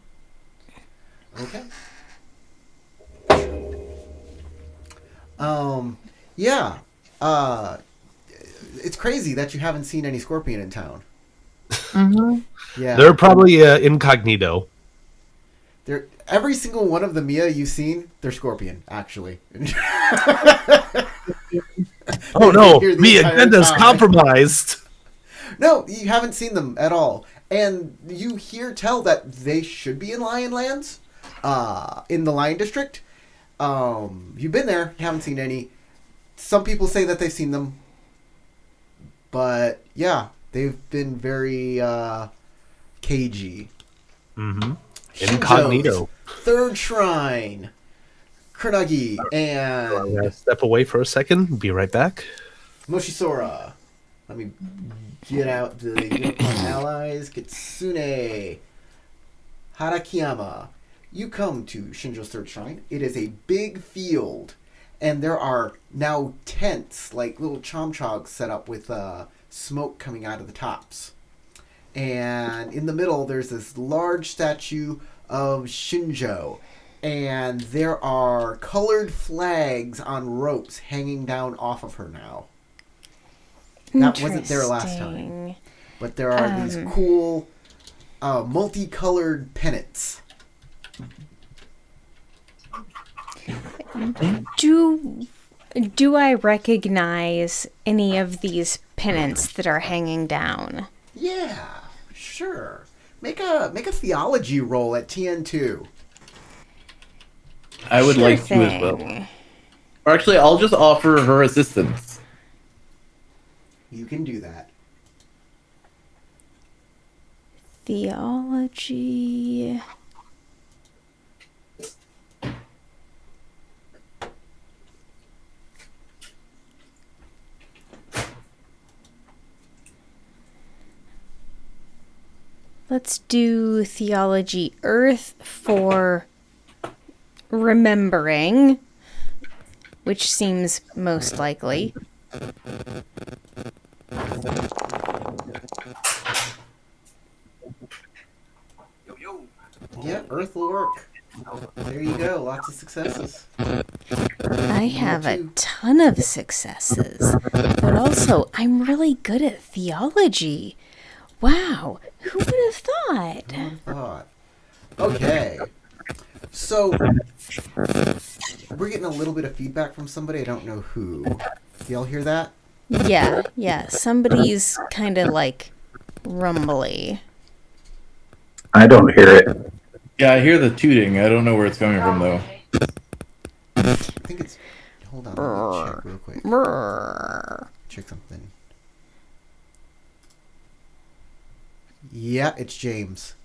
Okay. Yeah. It's crazy that you haven't seen any scorpion in town. Mm-hmm. Yeah. They're probably incognito. Every single one of the Mia you've seen, they're scorpion, actually. Oh no, Here the the entire agenda's time. compromised. No, you haven't seen them at all. And you tell that they should be in Lion Lands, in the Lion District. You've been there, you haven't seen any. Some people say that they've seen them. But, yeah, they've been very cagey. Mm-hmm. Shinjo's Incognito. Third Shrine. Kuronagi and I'm gonna step away for a second. Be right back. Moshisora. Let me get out the Unicorn allies. Kitsune. Harakiyama. You come to Shinjo's Third Shrine. It is a big field. And there are now tents, like little chomchogs set up with smoke coming out of the tops. And in the middle, there's this large statue of Shinjo. And there are colored flags on ropes hanging down off of her now. That wasn't there last time. But there are these cool multicolored pennants. Do I recognize any of these pennants that are hanging down? Yeah, sure. Make a theology roll at TN2. I would Sure like to as well. thing. Or actually, I'll just offer her assistance. You can do that. Theology. Let's do Theology Earth for remembering, which seems most likely. Yeah, Earth will work. There you go. Lots of successes. I have a ton of successes, but also I'm really good at theology. Wow, who would have thought? Thought. Okay. So, we're getting a little bit of feedback from somebody. I don't know who. Y'all hear that? Yeah, somebody's kind of like rumbly. I don't hear it. Yeah, I hear the tooting. I don't know where it's coming from, though. I think it's... Hold on, let me check real quick. Brrr. Check something. Yeah, it's James.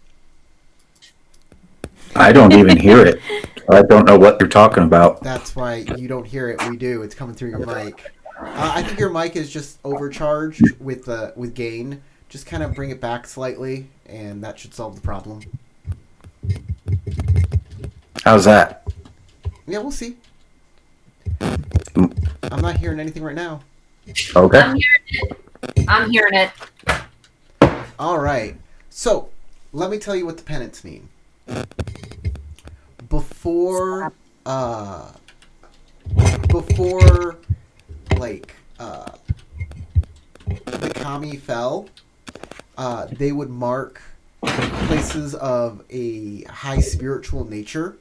I don't even hear it. I don't know what you're talking about. That's why you don't hear it. We do. It's coming through your mic. I think your mic is just overcharged with gain. Just kind of bring it back slightly, and that should solve the problem. How's that? Yeah, we'll see. I'm not hearing anything right now. Okay. I'm hearing it. All right. So, let me tell you what the penance mean. Before, before, like, the kami fell, they would mark places of a high spiritual nature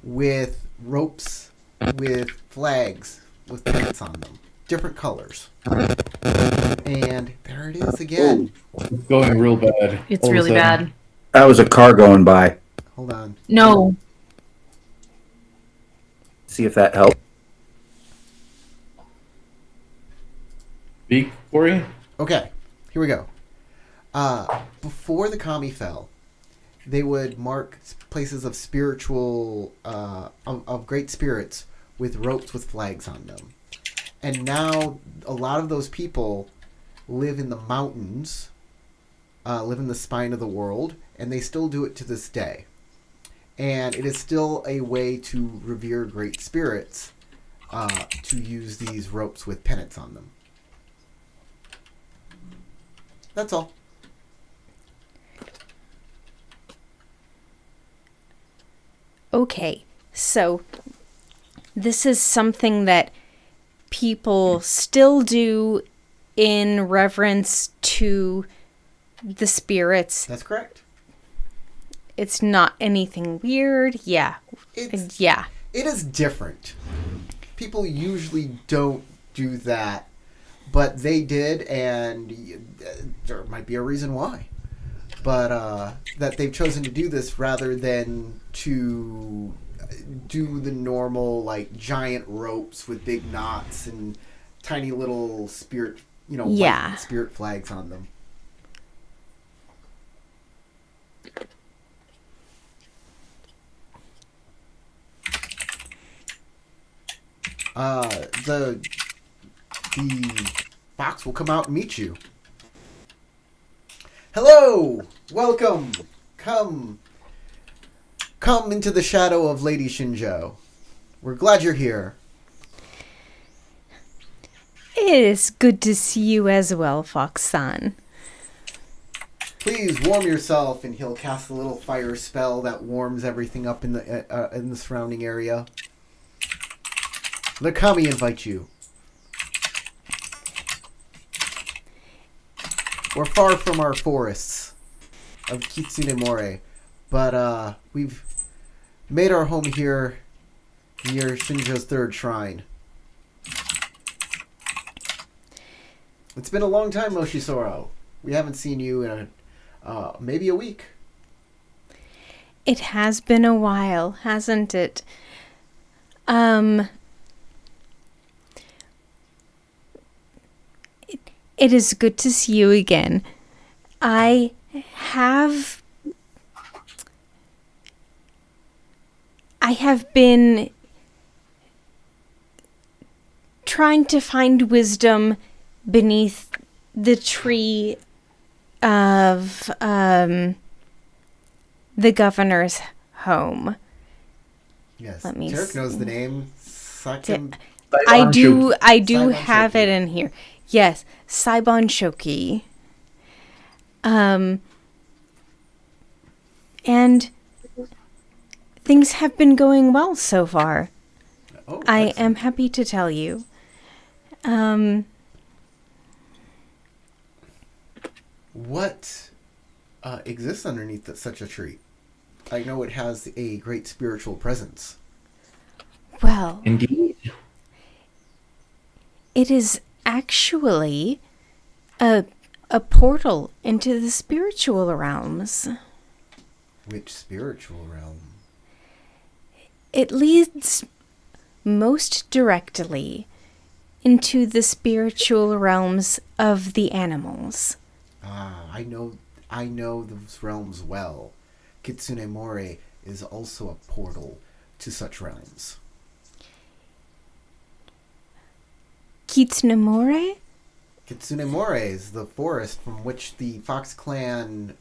with ropes, with flags, with pennants on them, different colors. And there it is again. It's going real bad. It's all of a really sudden. bad. That was a car going by. Hold on. No. See if that helped. Speak, Corey? Okay, here we go. Before the kami fell, they would mark places of spiritual, of great spirits with ropes with flags on them. And now a lot of those people live in the mountains, live in the spine of the world, and they still do it to this day. And it is still a way to revere great spirits, to use these ropes with pennants on them. That's all. Okay, so this is something that people still do in reverence to the spirits. That's correct. It's not anything weird. Yeah. Yeah. It is different. People usually don't do that, but they did, and there might be a reason why. But that they've chosen to do this rather than to do the normal, like, giant ropes with big knots and tiny little spirit, white spirit flags on them. The fox will come out and meet you. Hello! Welcome! Come into the shadow of Lady Shinjo. We're glad you're here. It is good to see you as well, Fox-san. Please warm yourself, and he'll cast a little fire spell that warms everything up in the surrounding area. The kami invite you. We're far from our forests of Kitsunemore, but we've made our home here near Shinjo's third shrine. It's been a long time, Moshisoro. We haven't seen you in maybe a week. It has been a while, hasn't it? It is good to see you again. I have been trying to find wisdom beneath the tree of the governor's home. Yes, Let me Tarek knows see. the name. I do Saibon have Shoki. it in here. Yes, Saibon Shoki. And things have been going well so far. Oh, I excellent. am happy to tell you. What exists underneath such a tree? I know it has a great spiritual presence. Well, Indeed. it is actually a portal into the spiritual realms. Which spiritual realm? It leads most directly into the spiritual realms of the animals. Ah, I know those realms well. Kitsunemore is also a portal to such realms. Kitsunemore? Kitsunemore is the forest from which the Fox clan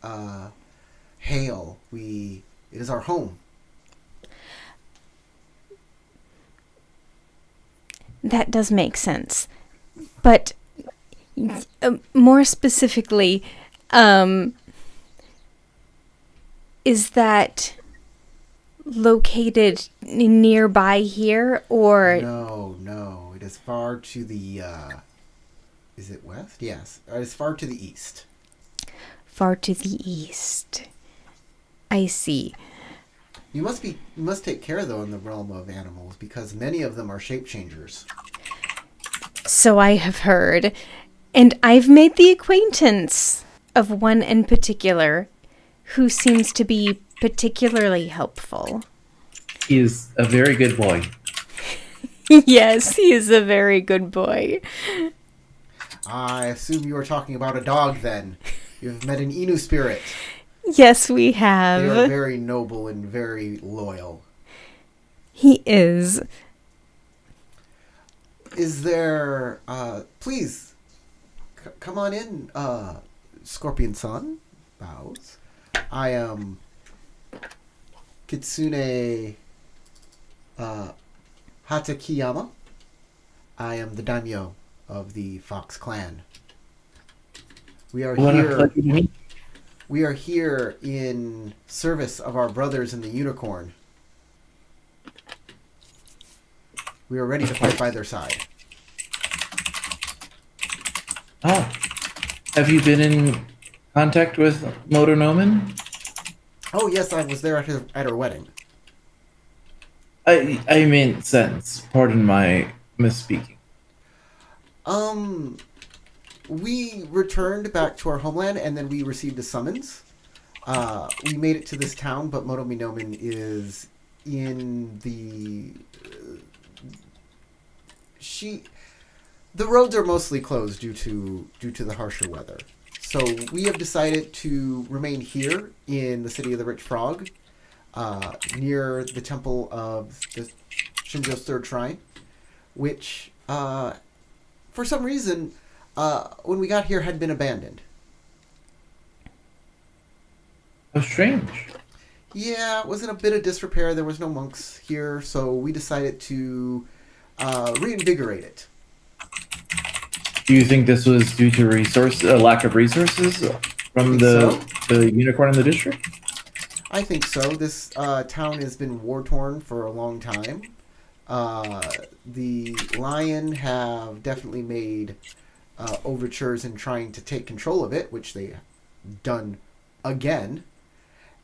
hail. It is our home. that does make sense. But more specifically, is that located nearby here, or... No. It is far to the, is it west? Yes. It is far to the east. Far to the east. I see. You must take care, though, in the realm of animals, because many of them are shape changers. So I have heard, and I've made the acquaintance of one in particular who seems to be particularly helpful. He is a very good boy. Yes, he is a very good boy. I assume you are talking about a dog, then. You've met an Inu spirit. Yes, we They are have. very noble and very loyal. He is. Is there... please, come on in, Scorpion-san. Bows. I am Kitsune Hatakiyama. I am the daimyo of the Fox clan. We are What a here. pleasure to meet. We are here in service of our brothers in the unicorn. We are ready to fight by their side. Oh, have you been in contact with Motonomen? Oh yes, I was there at her wedding. I meant sense. Pardon my misspeaking. We returned back to our homeland, and then we received a summons. We made it to this town, but Motominomen is in the... The roads are mostly closed due to the harsher weather. So we have decided to remain here in the city of the Rich Frog, near the temple of the Shinjo's third shrine, which, for some reason, when we got here, had been abandoned. How strange. Yeah, it was in a bit of disrepair. There was no monks here, so we decided to reinvigorate it. Do you think this was due to a lack of resources from the unicorn in the district? I think so. This town has been war-torn for a long time. The Lion have definitely made overtures in trying to take control of it, which they've done again.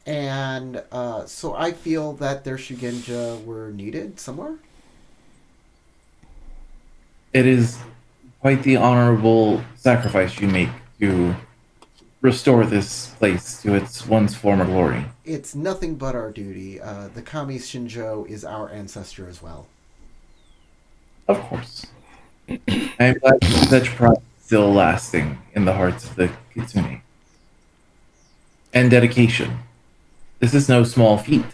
And so I feel that their Shugenja were needed somewhere. It is quite the honorable sacrifice you make to restore this place to its once former glory. It's nothing but our duty. The Kami Shinjo is our ancestor as well. Of course. I am glad such pride is still lasting in the hearts of the Kitsune. And dedication. This is no small feat.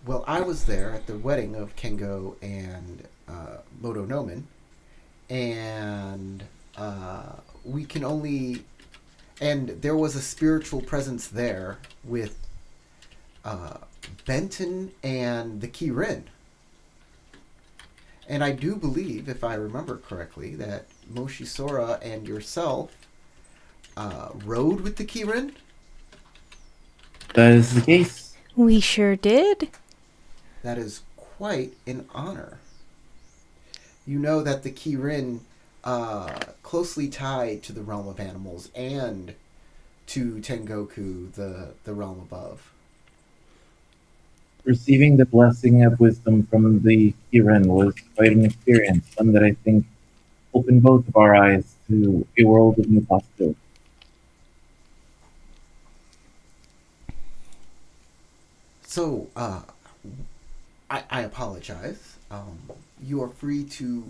Well, I was there at the wedding of Kengo and Motonomen, and we can only... And there was a spiritual presence there with Benton and the Kirin. And I do believe, if I remember correctly, that Moshisora and yourself rode with the Kirin? That is the case. We sure did. That is quite an honor. You know that the Kirin, closely tied to the realm of animals and to Tengoku, the realm above. Receiving the blessing of wisdom from the Kirin was quite an experience, one that I think opened both of our eyes to a world of new possibilities. So, I apologize. You are free to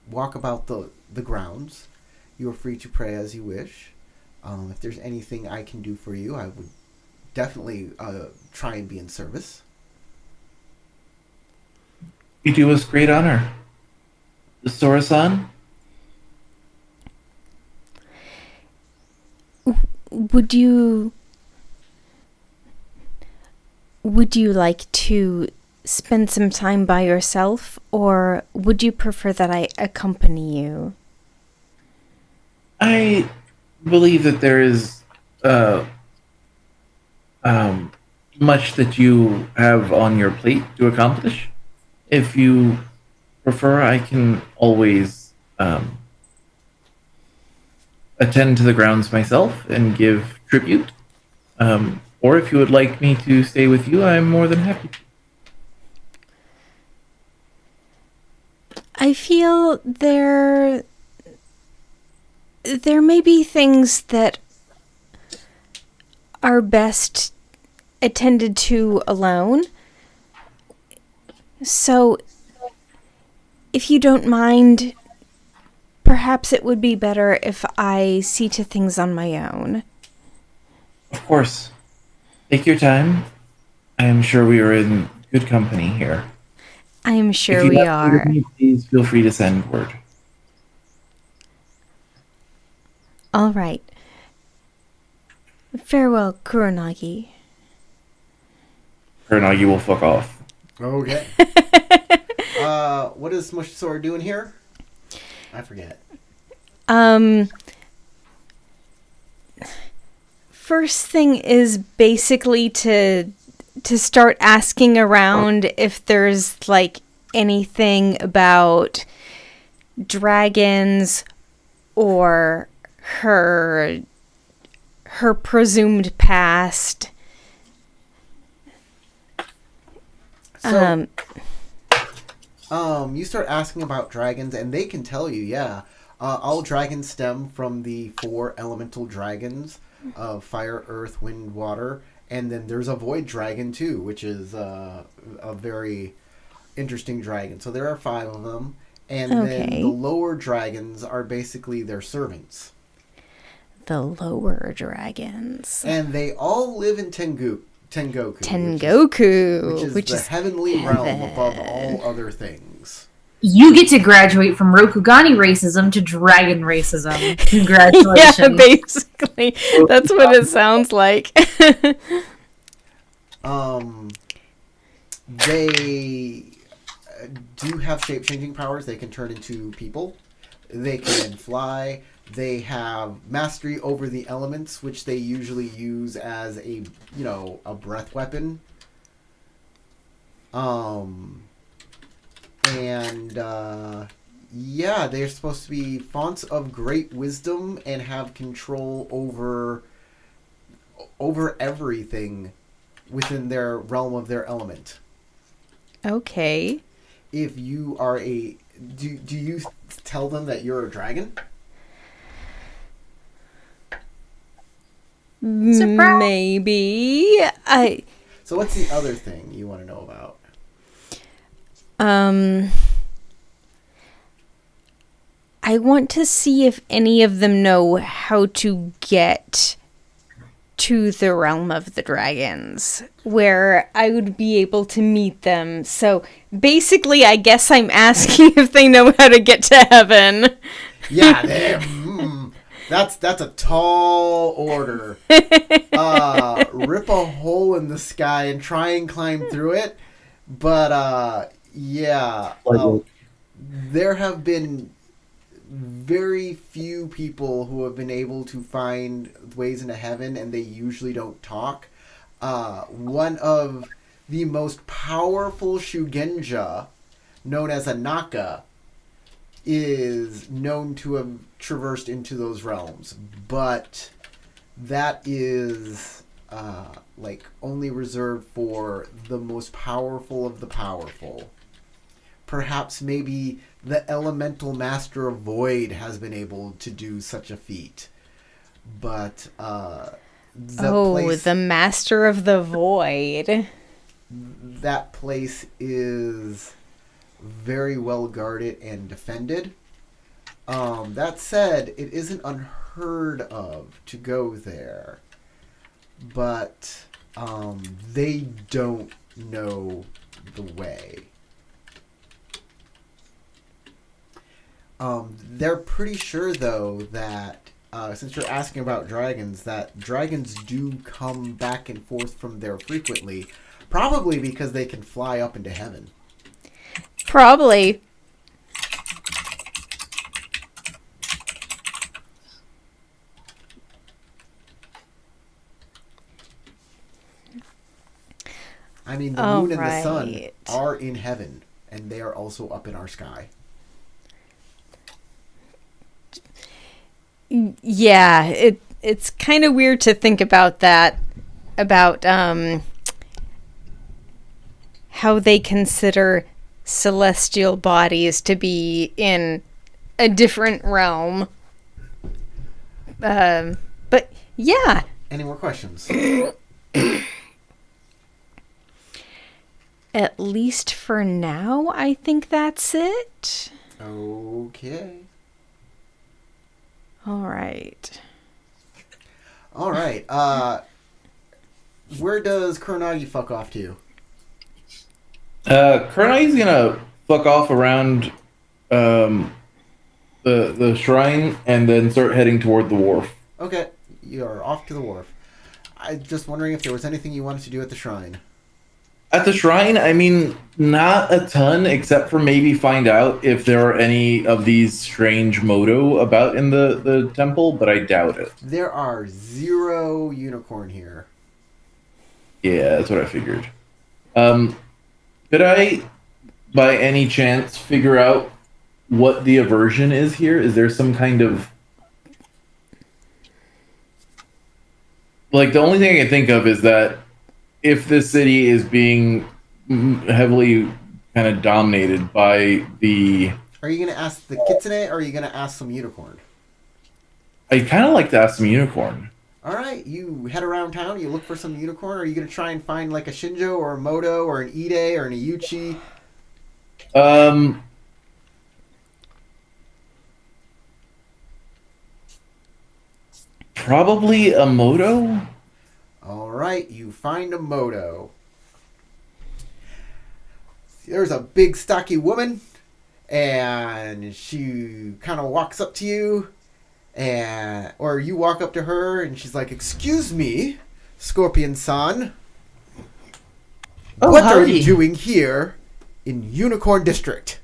walk about the grounds. You are free to pray as you wish. If there's anything I can do for you, I would definitely try and be in service. You do us great honor. The Sora-san? Would you like to spend some time by yourself, or would you prefer that I accompany you? I believe that there is uh, um, much that you have on your plate to accomplish. If you prefer, I can always attend to the grounds myself and give tribute. Or if you would like me to stay with you, I'm more than happy to. I feel there may be things that are best attended to alone. So, if you don't mind, perhaps it would be better if I see to things on my own. Of course. Take your time. I am sure we are in good company here. I am sure If you we have need of are. me, please feel free to send word. All right. Farewell, Kuronagi. Kuronagi will fuck off. Okay. What is Smush Sword doing here? I forget. First thing is basically to start asking around if there's like anything about dragons or her presumed past. So, you start asking about dragons, and they can tell you, yeah, all dragons stem from the 4 elemental dragons of fire, earth, wind, water, and then there's a void dragon too, which is a very interesting dragon. So there are 5 of them, and then Okay. the lower dragons are basically their servants. The lower dragons. And they all live in Tengoku. Tengoku, Which is the heavenly realm heaven. above all other things. You get to graduate from Rokugani racism to dragon racism. Congratulations. Yeah, basically. That's what it sounds like. They do have shape-changing powers. They can turn into people. They can fly. They have mastery over the elements, which they usually use as a breath weapon. Yeah, they're supposed to be fonts of great wisdom and have control over everything within their realm of their element. Okay. If you are do you tell them that you're a dragon? Surprise. Maybe. So what's the other thing you want to know about? I want to see if any of them know how to get to the realm of the dragons, where I would be able to meet them. So basically, I guess I'm asking if they know how to get to heaven. Yeah, that's a tall order. Rip a hole in the sky and try and climb through it. But yeah, there have been very few people who have been able to find ways into heaven, and they usually don't talk. One of the most powerful Shugenja, known as a Naka, is known to have traversed into those realms, but that is only reserved for the most powerful of the powerful. Perhaps maybe the elemental master of void has been able to do such a feat, but the master of the void. That place is very well guarded and defended. That said, it isn't unheard of to go there, but they don't know the way. They're pretty sure, though, that since you're asking about dragons, that dragons do come back and forth from there frequently, Probably because they can fly up into heaven. Probably. I mean, the moon and the Alright. sun are in heaven, and they are also up in our sky. Yeah, it's kind of weird to think about that, about how they consider celestial bodies to be in a different realm. But yeah, Any more questions? at least for now, I think that's it. Okay. All right. All right. Where does Kuronagi fuck off to? Kuranagi's gonna fuck off around the shrine and then start heading toward the wharf. Okay, you are off to the wharf. I'm just wondering if there was anything you wanted to do at the shrine. At the shrine, I mean, not a ton, except for maybe find out if there are any of these strange moto about in the temple, but I doubt it. There are 0 unicorn here. Yeah, that's what I figured. Could I, by any chance, figure out what the aversion is here? Is there some kind of... Like, the only thing I can think of is that if this city is being heavily kind of dominated by the... Are you going to ask the kitsune, or are you going to ask some unicorn? I'd kind of like to ask some unicorn. All right, you head around town, you look for some unicorn. Are you going to try and find like a Shinjo or a Moto or an Ide or an Iyuchi? Probably a moto? All right, you find a Moto. There's a big stocky woman, and she kind of walks up to you, or you walk up to her, and she's like, "Excuse me, Scorpion-san. Oh, What are howdy. you doing here in Unicorn District?"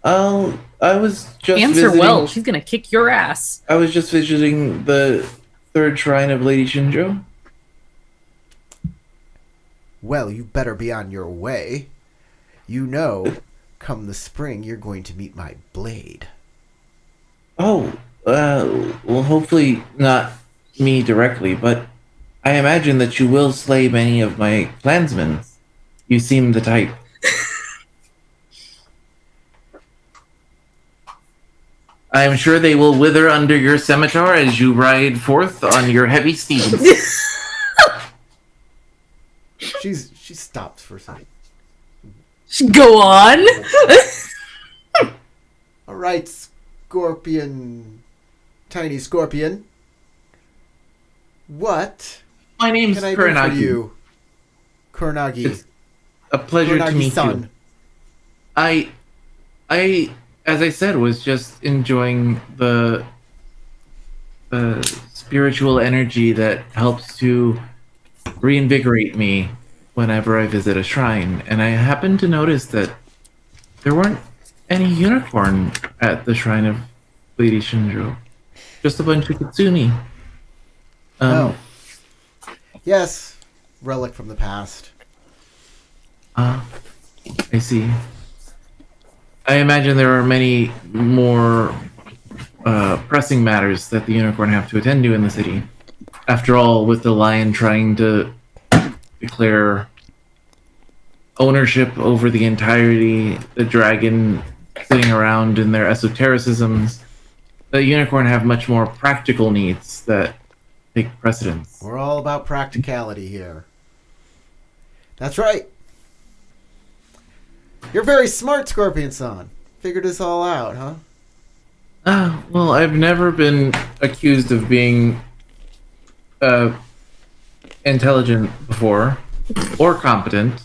Oh, I was just Answer visiting... well. She's gonna kick your ass. I was just visiting the third shrine of Lady Shinjo. Well, you better be on your way. You know, come the spring, you're going to meet my blade. Oh, well, hopefully not me directly, but I imagine that you will slay many of my clansmen. You seem the type. I am sure they will wither under your scimitar as you ride forth on your heavy steeds. She stops for a second. Go on. All right, Scorpion, tiny Scorpion. What My name's can I do for Kuronagi. you, Kuronagi? It's a pleasure to meet Kuronagi-san. you. I, as I said, was just enjoying the spiritual energy that helps to reinvigorate me whenever I visit a shrine. And I happened to notice that there weren't any unicorn at the shrine of Lady Shinjo. Just a bunch of kitsune. Oh. Yes, relic from the past. I see. I imagine there are many more pressing matters that the unicorn have to attend to in the city. After all, with the lion trying to declare ownership over the entirety, the dragon sitting around in their esotericisms, the unicorn have much more practical needs that take precedence. We're all about practicality here. That's right. You're very smart, Scorpion-san. Figured this all out, huh? Well, I've never been accused of being intelligent before, or competent,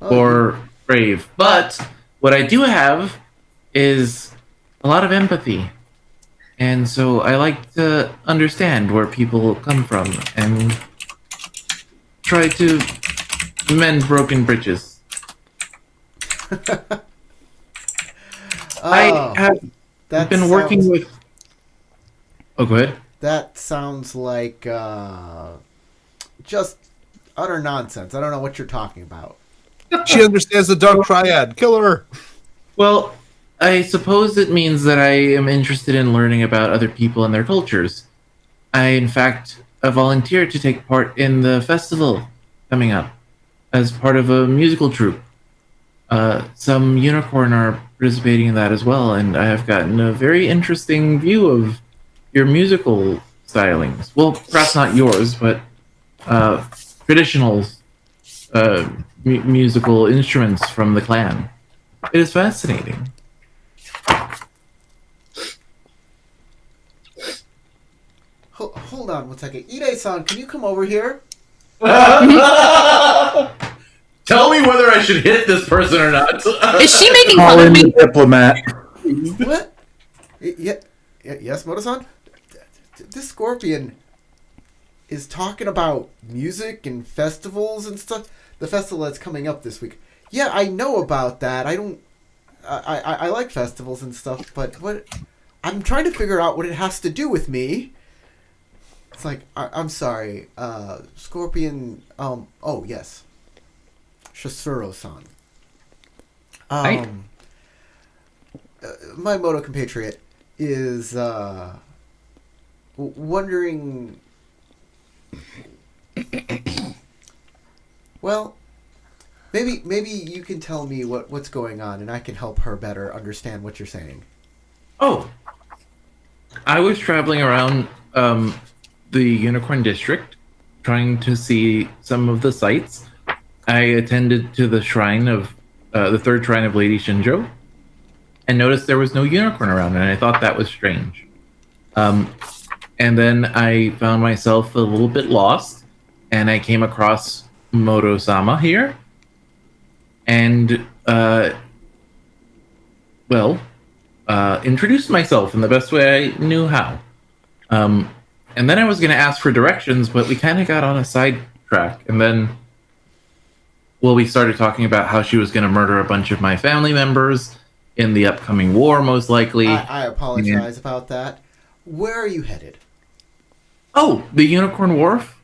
Oh, or brave. But what I do have is a lot of empathy. And so I like to understand where people come from and try to mend broken bridges. I have been working with... Oh, go ahead. That sounds like just utter nonsense. I don't know what you're talking about. She understands the Dark Triad. Kill her. Well, I suppose it means that I am interested in learning about other people and their cultures. I, in fact, volunteered to take part in the festival coming up as part of a musical troupe. Some unicorn are participating in that as well, and I have gotten a very interesting view of your musical stylings. Well, perhaps not yours, but traditional musical instruments from the clan. It is fascinating. Hold on one second. Ide-san, can you come over here? Tell me whether I should hit this person or not. Is she making Call fun of in me? the diplomat. What? Yes, Moto-san? This scorpion is talking about music and festivals and stuff. The festival that's coming up this week. Yeah, I know about that. I like festivals and stuff, but what? I'm trying to figure out what it has to do with me. It's like, I'm sorry, Scorpion, oh, yes. Shasuro-san. My Moto compatriot is, wondering... Well, maybe you can tell me what's going on, and I can help her better understand what you're saying. Oh. I was traveling around, the Unicorn District, trying to see some of the sights. I attended to the shrine of the third shrine of Lady Shinjo, and noticed there was no unicorn around, and I thought that was strange. And then I found myself a little bit lost, and I came across Moto-sama here, and introduced myself in the best way I knew how. And then I was going to ask for directions, but we kind of got on a sidetrack. And then, we started talking about how she was going to murder a bunch of my family members in the upcoming war, most likely. I apologize about that. Where are you headed? Oh, the Unicorn Wharf?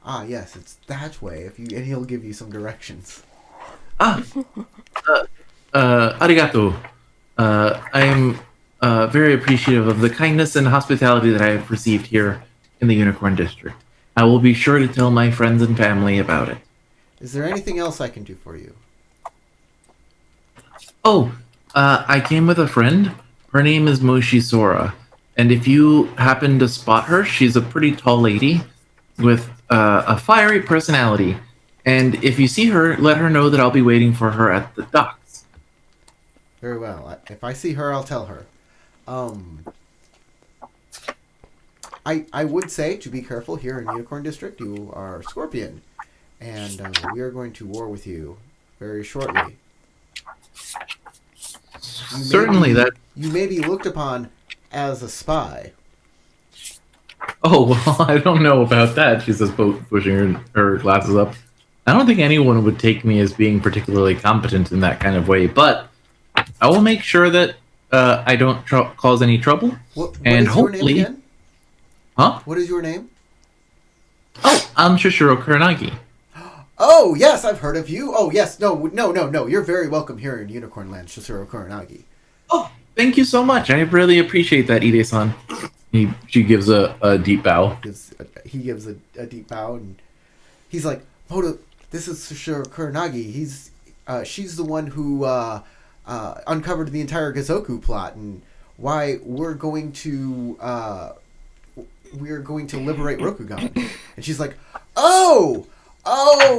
Ah, yes, it's that way. And he'll give you some directions. Arigato. I am very appreciative of the kindness and hospitality that I have received here in the Unicorn District. I will be sure to tell my friends and family about it. Is there anything else I can do for you? Oh, I came with a friend. Her name is Moshi Sora. And if you happen to spot her, she's a pretty tall lady with a fiery personality. And if you see her, let her know that I'll be waiting for her at the docks. Very well. If I see her, I'll tell her. I would say to be careful here in Unicorn District. You are Scorpion, and we are going to war with you very shortly. Certainly, you may be looked upon as a spy. Oh, well, I don't know about that, she says, pushing her glasses up. I don't think anyone would take me as being particularly competent in that kind of way, but I will make sure that I don't cause any trouble. What and is hopefully... your name again? Huh? What is your name? Oh, I'm Shishiro Kuranagi. Oh, yes, I've heard of you. Oh, yes, no. You're very welcome here in Unicorn Land, Shishiro Kuranagi. Oh, thank you so much. I really appreciate that, Ide-san. She gives a deep bow. He gives a deep bow, and he's like, Moto, this is Shishiro Kuranagi. She's the one who uncovered the entire Gazoku plot, and why we're going to liberate Rokugan. And she's like, oh,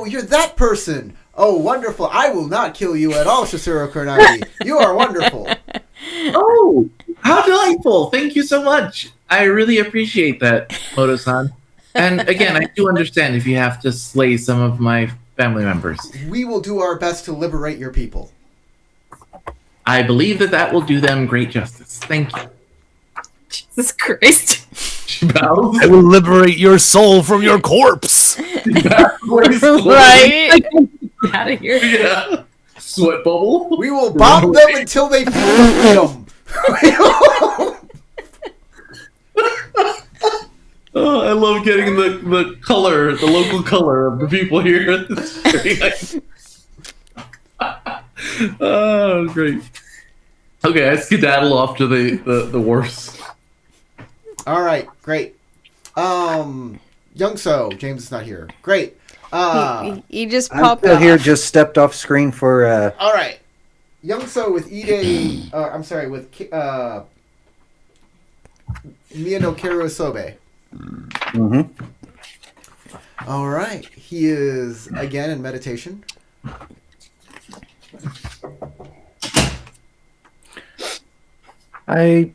you're that person. Oh, wonderful. I will not kill you at all, Shishiro Kuranagi. You are wonderful. Oh, how delightful. Thank you so much. I really appreciate that, Moto-san. And again, I do understand if you have to slay some of my family members. We will do our best to liberate your people. I believe that will do them great justice. Thank you. Jesus Christ. She bows. I will liberate your soul from your corpse. Right? Get out of here. Yeah. Sweat bubble. We will bomb them until they feel the freedom. Oh, I love getting the color, the local color of the people here at the stream. Oh, great. Okay, I skedaddle off to the wharfs. All right, great. Young So, James is not here. Great. He just I'm popped still off. here. Just stepped off screen for. All right. Young So with Ide. I'm sorry, with Mia no Sobe. Mm-hmm. All right. He is again in meditation. I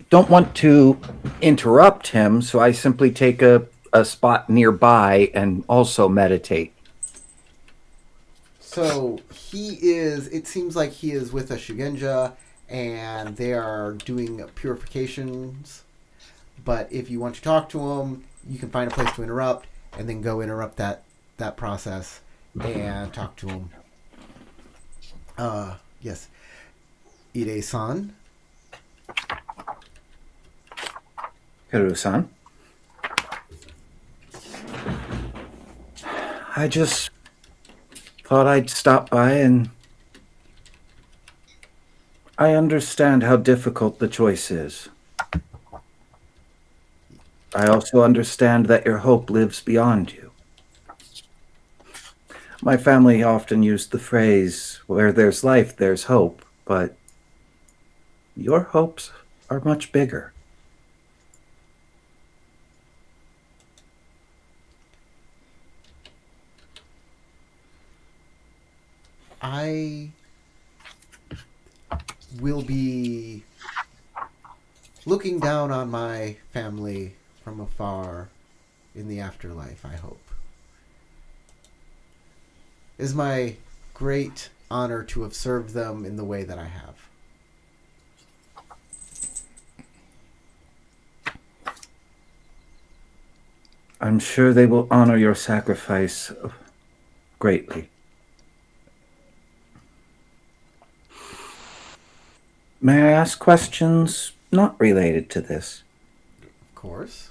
don't want to interrupt him, so I simply take a spot nearby and also meditate. So he is. It seems like he is with a Shugenja, and they are doing purifications. But if you want to talk to him, you can find a place to interrupt, and then go interrupt that process and talk to him. Yes, Ide-san. Hiru-san. I just thought I'd stop by, and I understand how difficult the choice is. I also understand that your hope lives beyond you. My family often used the phrase, where there's life, there's hope, but your hopes are much bigger. I will be looking down on my family from afar in the afterlife, I hope. It is my great honor to have served them in the way that I have. I'm sure they will honor your sacrifice greatly. May I ask questions not related to this? Of course.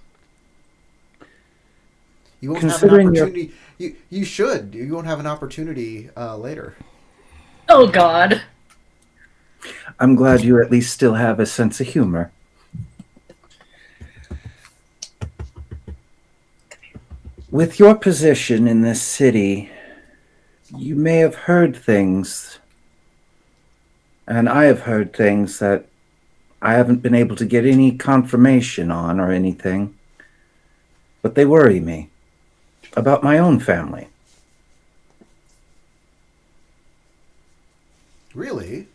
You won't Considering have an your- opportunity. You should. You won't have an opportunity later. Oh God. I'm glad you at least still have a sense of humor. With your position in this city, you may have heard things, and I have heard things that I haven't been able to get any confirmation on or anything, but they worry me about my own family. Really?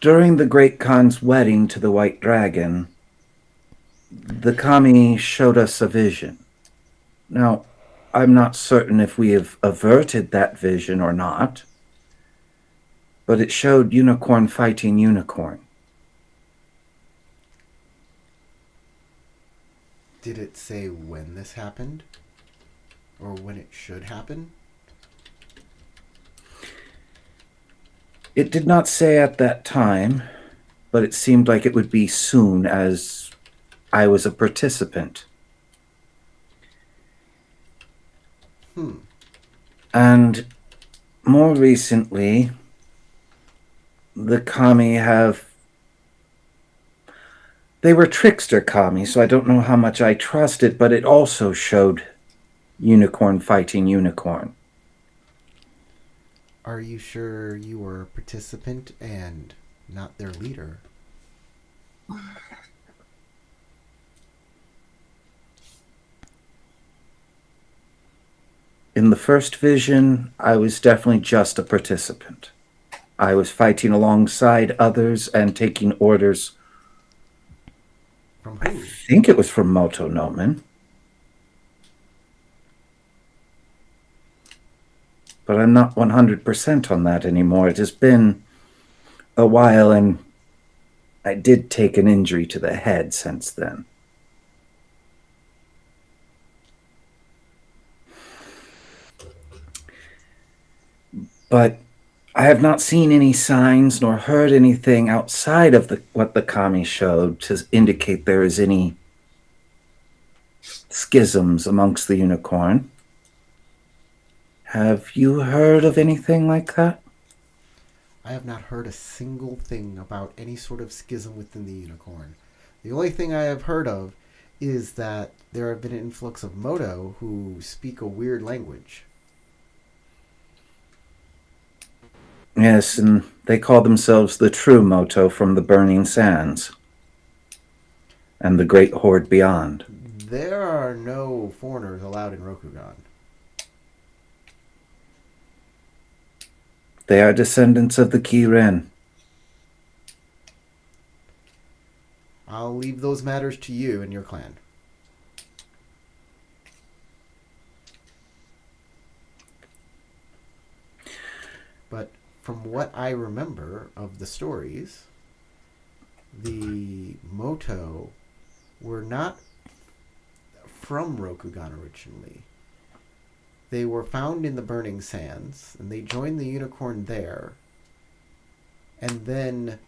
During the Great Khan's wedding to the White Dragon, the kami showed us a vision. Now, I'm not certain if we have averted that vision or not, but it showed unicorn fighting unicorn. Did it say when this happened? Or when it should happen? It did not say at that time, but it seemed like it would be soon, as I was a participant. And more recently, the kami they were trickster kami, so I don't know how much I trust it, but it also showed unicorn fighting unicorn. Are you sure you were a participant and not their leader? In the first vision, I was definitely just a participant. I was fighting alongside others and taking orders. From I who? think it was from Moto Nomen. But I'm not 100% on that anymore. It has been a while, and I did take an injury to the head since then. But I have not seen any signs nor heard anything outside of what the kami showed to indicate there is any schisms amongst the unicorn. Have you heard of anything like that? I have not heard a single thing about any sort of schism within the unicorn. The only thing I have heard of is that there have been an influx of Moto who speak a weird language. Yes, and they call themselves the true Moto from the Burning Sands and the Great Horde beyond. There are no foreigners allowed in Rokugan. They are descendants of the Kirin. I'll leave those matters to you and your clan. But from what I remember of the stories, the Moto were not from Rokugan originally. They were found in the Burning Sands, and they joined the unicorn there. And then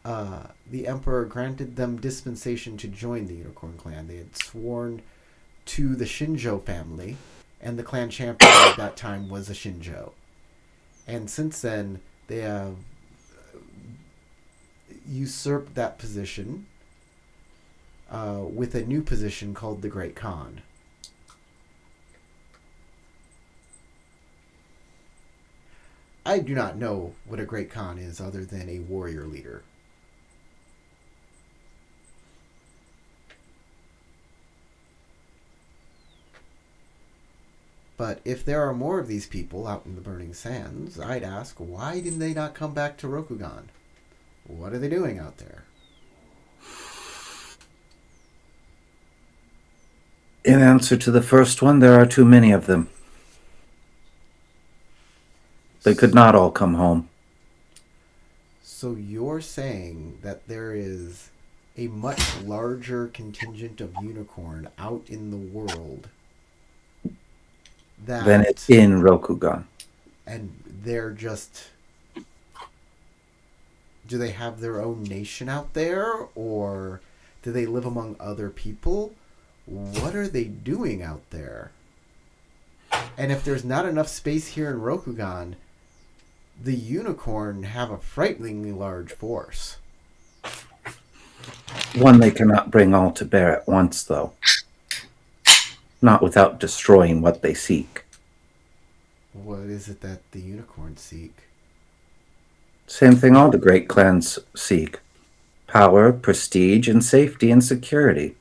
the Emperor granted them dispensation to join the unicorn clan. They had sworn to the Shinjo family, and the clan champion at that time was a Shinjo. And since then, they have usurped that position with a new position called the Great Khan. I do not know what a Great Khan is other than a warrior leader. But if there are more of these people out in the Burning Sands, I'd ask, why didn't they not come back to Rokugan? What are they doing out there? In answer to the first one, there are too many of them. They could not all come home. So you're saying that there is a much larger contingent of unicorn out in the world Than it's in Rokugan. And they're just... Do they have their own nation out there? Or do they live among other people? What are they doing out there? And if there's not enough space here in Rokugan, the unicorn have a frighteningly large force. One they cannot bring all to bear at once, though. Not without destroying what they seek. What is it that the unicorns seek? Same thing all the great clans seek. Power, prestige, and safety and security.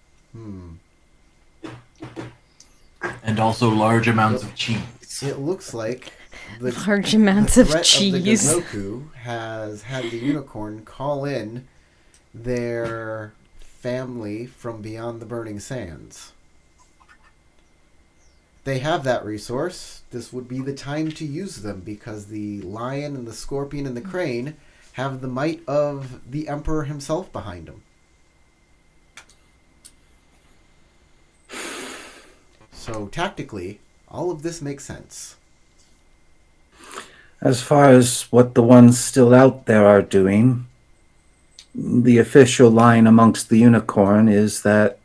And also large amounts of cheese. It looks like the Large amounts of threat cheese. Of the Gozoku has had the unicorn call in their family from beyond the Burning Sands. They have that resource. This would be the time to use them because the lion and the scorpion and the crane have the might of the Emperor himself behind them. So tactically, all of this makes sense. As far as what the ones still out there are doing, the official line amongst the unicorn is that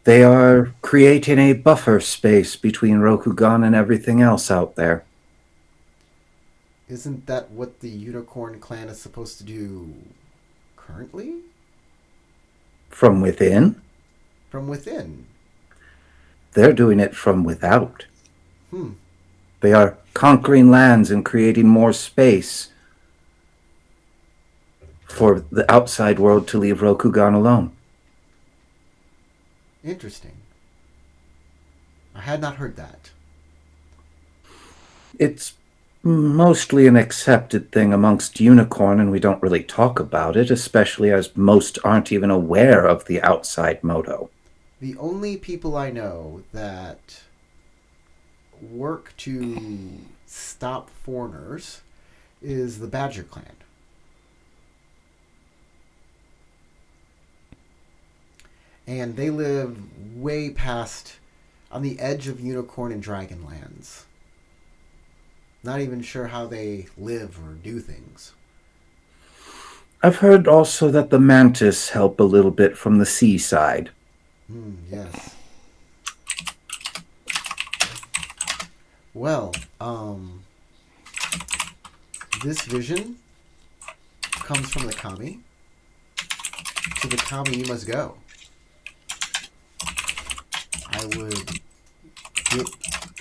they are creating a buffer space between Rokugan and everything else out there. Isn't that what the unicorn clan is supposed to do currently? From within? From within. They're doing it from without. Hmm. They are conquering lands and creating more space for the outside world to leave Rokugan alone. Interesting. I had not heard that. It's mostly an accepted thing amongst unicorn, and we don't really talk about it, especially as most aren't even aware of the outside Moto. The only people I know that work to stop foreigners is the Badger clan. and they live way past on the edge of Unicorn and Dragon lands. Not even sure how they live or do things. I've heard also that the mantis help a little bit from the seaside. Yes. Well, this vision comes from the kami. To the kami you must go. I would get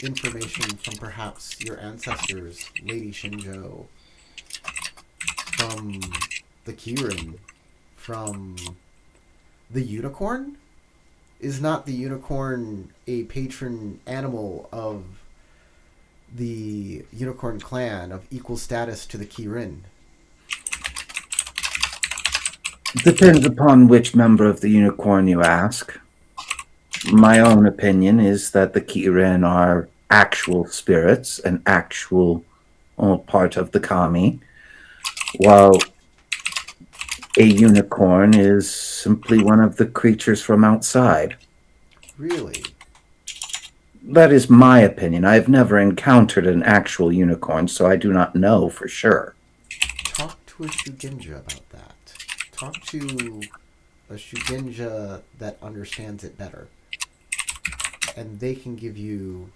information from perhaps your ancestors, Lady Shinjo, from the Kirin, from the unicorn? Is not the unicorn a patron animal of the unicorn clan of equal status to the Kirin? Depends upon which member of the unicorn you ask. My own opinion is that the Kirin are actual spirits, an actual part of the kami, while a unicorn is simply one of the creatures from outside. Really? That is my opinion. I've never encountered an actual unicorn, so I do not know for sure. Talk to a Shugenja about that. Talk to a Shugenja that understands it better. And they can give you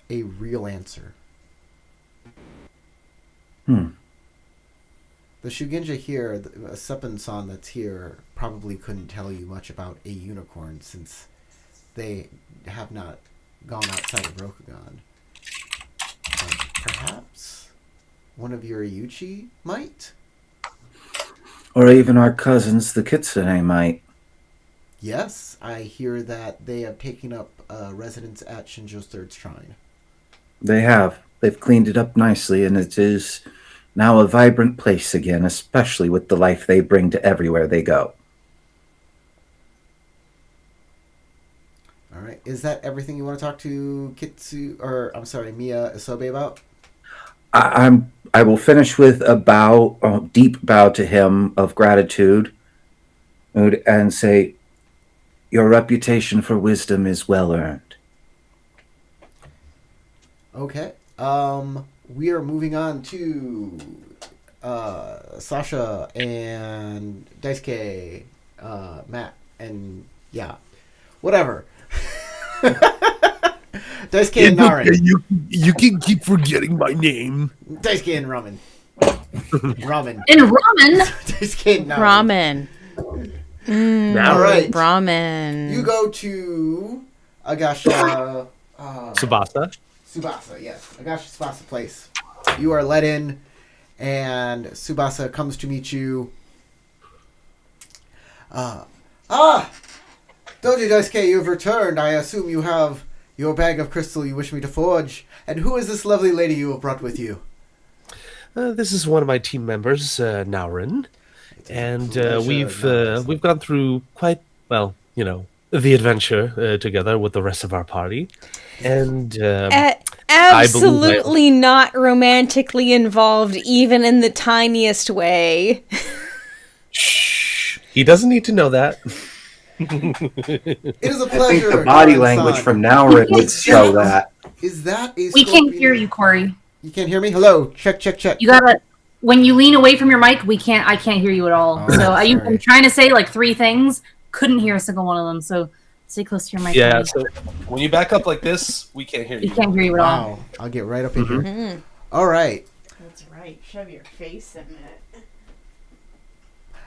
a real answer. The Shugenja here, a Seppen-san that's here, probably couldn't tell you much about a unicorn since they have not gone outside of Rokugan. But perhaps one of your Yuchi might? Or even our cousins, the Kitsune, might. Yes, I hear that they have taken up residence at Shinjo's third shrine. They have. They've cleaned it up nicely, and it is now a vibrant place again, especially with the life they bring to everywhere they go. All right. Is that everything you want to talk to Mia Isobe about? I will finish with a bow, a deep bow to him of gratitude, and say, your reputation for wisdom is well earned. Okay. We are moving on to Sasha and Daisuke, Matt, and yeah, whatever. Daisuke and Naren. You can keep forgetting my name. Daisuke and Ramen. Ramen. And ramen. Daisuke and Naren. Ramen. All right. Ramen. You go to Agasha. Tsubasa, yes. Agasha Tsubasa place. You are let in, and Tsubasa comes to meet you. Doji Daisuke, you've returned. I assume you have your bag of crystal you wish me to forge. And who is this lovely lady you have brought with you? This is one of my team members, Naurin. And we've gone through quite, well, the adventure together with the rest of our party. And absolutely not romantically involved, even in the tiniest way. Shh. He doesn't need to know that. It is a I pleasure. think the body Naren-san. language from Naurin would show that. Is that a We can't scorpion? hear you, Corey. You can't hear me? Hello. Check. You gotta. When you lean away from your mic, I can't hear you at all. Oh, So I'm sorry. trying to say like 3 things, couldn't hear a single one of them. So stay close to your mic. Yeah, please. so when you back up like this, we can't hear We you. can't hear you at all. Wow. I'll get right up in here. All right. That's right. Shove your face in it.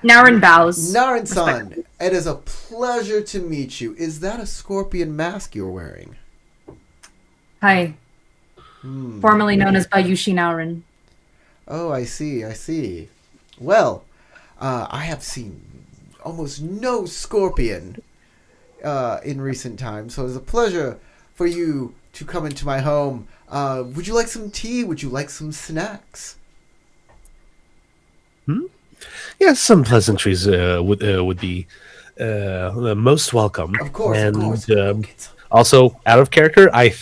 Naurin bows. Naren-san, it is a pleasure to meet you. Is that a scorpion mask you're wearing? Hi. Formerly known as Bayushi Naurin. Oh, I see. Well, I have seen almost no scorpion in recent times, so it's a pleasure for you to come into my home. Would you like some tea? Would you like some snacks? Yes, some pleasantries would be most welcome. Of course, and of course. Also, out of character, well,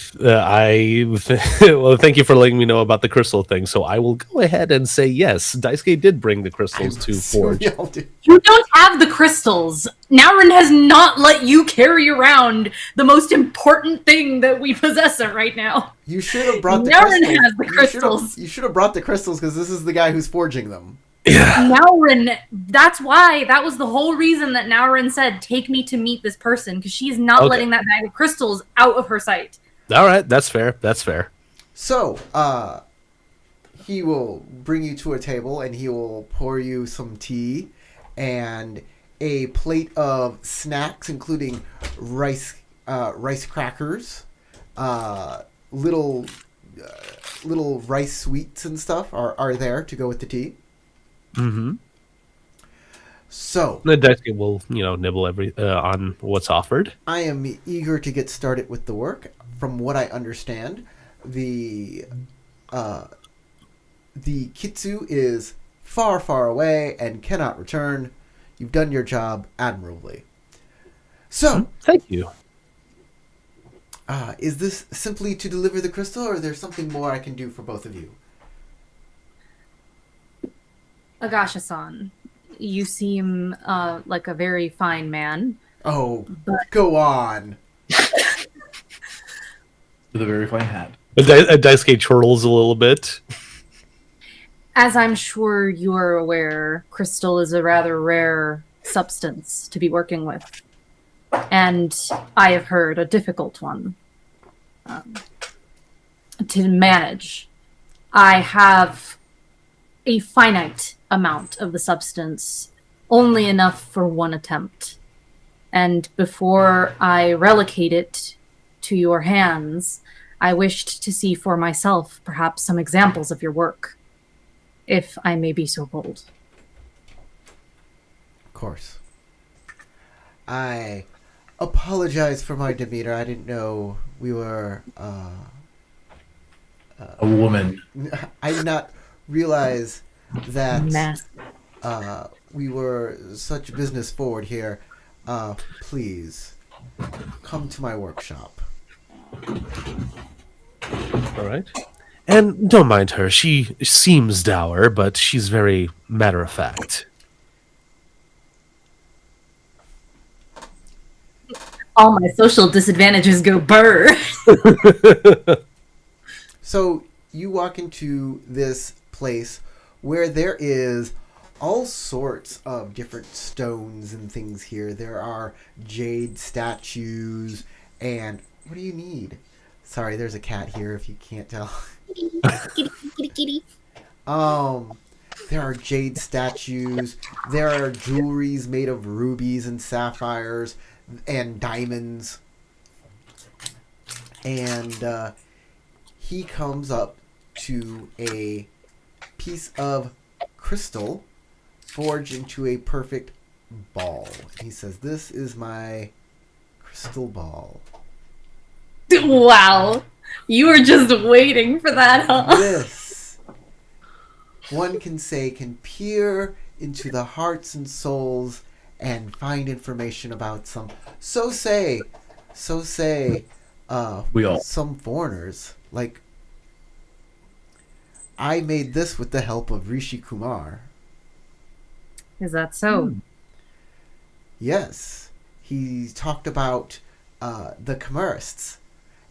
thank you for letting me know about the crystal thing. So I will go ahead and say yes. Daisuke did bring the crystals to Forge. Y'all do. You don't have the crystals. Naurin has not let you carry around the most important thing that we possess right now. You should have brought the Naurin crystals. has the crystals. You should have brought the crystals because this is the guy who's forging them. Naurin, that's why. That was the whole reason that Naurin said, take me to meet this person, because she's not letting that bag of crystals out of her sight. All right, that's fair. That's fair. So, he will bring you to a table and he will pour you some tea and a plate of snacks, including rice crackers, little rice sweets and stuff are there to go with the tea. Mm-hmm. So The Daisuke will, nibble on what's offered. I am eager to get started with the work. From what I understand, the Kitsu is far, far away and cannot return. You've done your job admirably. So, Thank you. is this simply to deliver the crystal, or is there something more I can do for both of you? Agasha-san, you seem like a very fine man. Oh, go on. With a very fine hat. Daisuke chortles a little bit. As I'm sure you are aware, crystal is a rather rare substance to be working with. And I have heard a difficult one to manage. I have a finite amount of the substance, only enough for one attempt. And before I relocate it to your hands, I wished to see for myself perhaps some examples of your work, if I may be so bold. Of course. I apologize for my demeanor. I didn't know we were... A woman. I did not realize that Mass. we were such business forward here. Please, come to my workshop. All right. And don't mind her. She seems dour, but she's very matter of fact. All my social disadvantages go burr. So you walk into this place where there is all sorts of different stones and things here. There are jade statues and... What do you need? Sorry, there's a cat here if you can't tell. Kitty. There are jade statues. There are jewelries made of rubies and sapphires and diamonds. And he comes up to a piece of crystal forged into a perfect ball. He says, "This is my crystal ball. Wow. You were just waiting for that, huh? This, one can say, can peer into the hearts and souls and find information about some, so say, We all. some foreigners. Like, I made this with the help of Rishi Kumar. Is that so? Yes, he talked about the Khmerists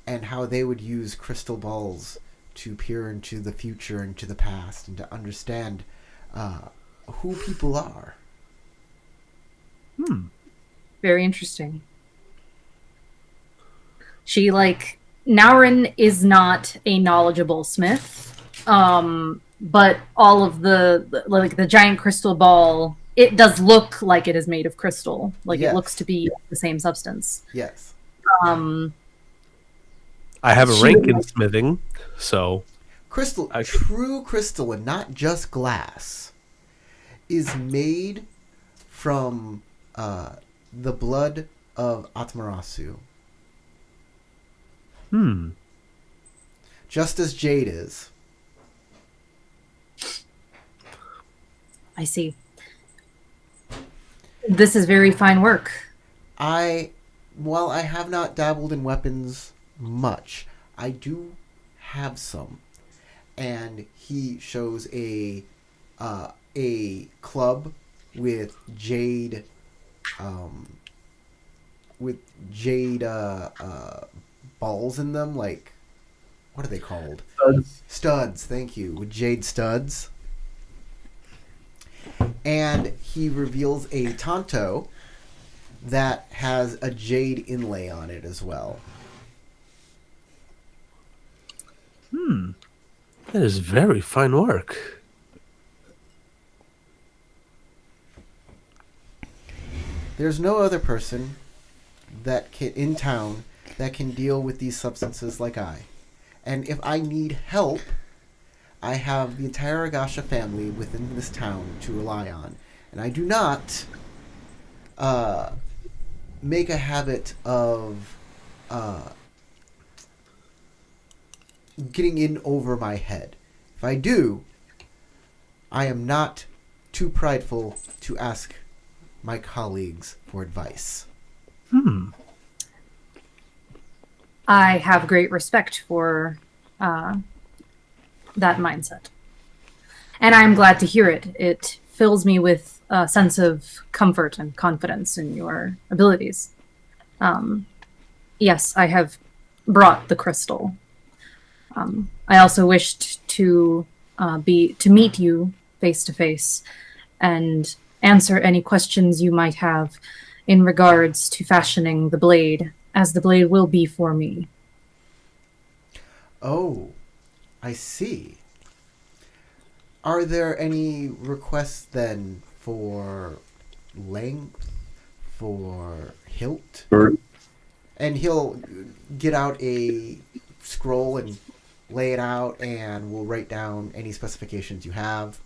and how they would use crystal balls to peer into the future and to the past and to understand who people are. Very interesting. Naurin is not a knowledgeable smith, but all of the giant crystal ball, it does look like it is made of crystal. Yes. It looks to be the same substance. Yes. I have a rank in smithing, so Crystal, I- true crystal and not just glass, is made from the blood of Atmarasu. Just as jade is. I see. This is very fine work. I while I have not dabbled in weapons much, I do have some. And he shows a club with jade balls in them, like, what are they called? Studs, thank you. With jade studs. And he reveals a tanto that has a jade inlay on it as well. That is very fine work. There's no other person that can in town that can deal with these substances like I. And if I need help, I have the entire Agasha family within this town to rely on. And I do not make a habit of getting in over my head. If I do, I am not too prideful to ask my colleagues for advice. I have great respect for that mindset. And I'm glad to hear it. It fills me with a sense of comfort and confidence in your abilities. Yes, I have brought the crystal. I also wished to meet you face to face and answer any questions you might have in regards to fashioning the blade, as the blade will be for me. Oh, I see. Are there any requests then for length, for hilt? And he'll get out a scroll and lay it out, and we'll write down any specifications you have.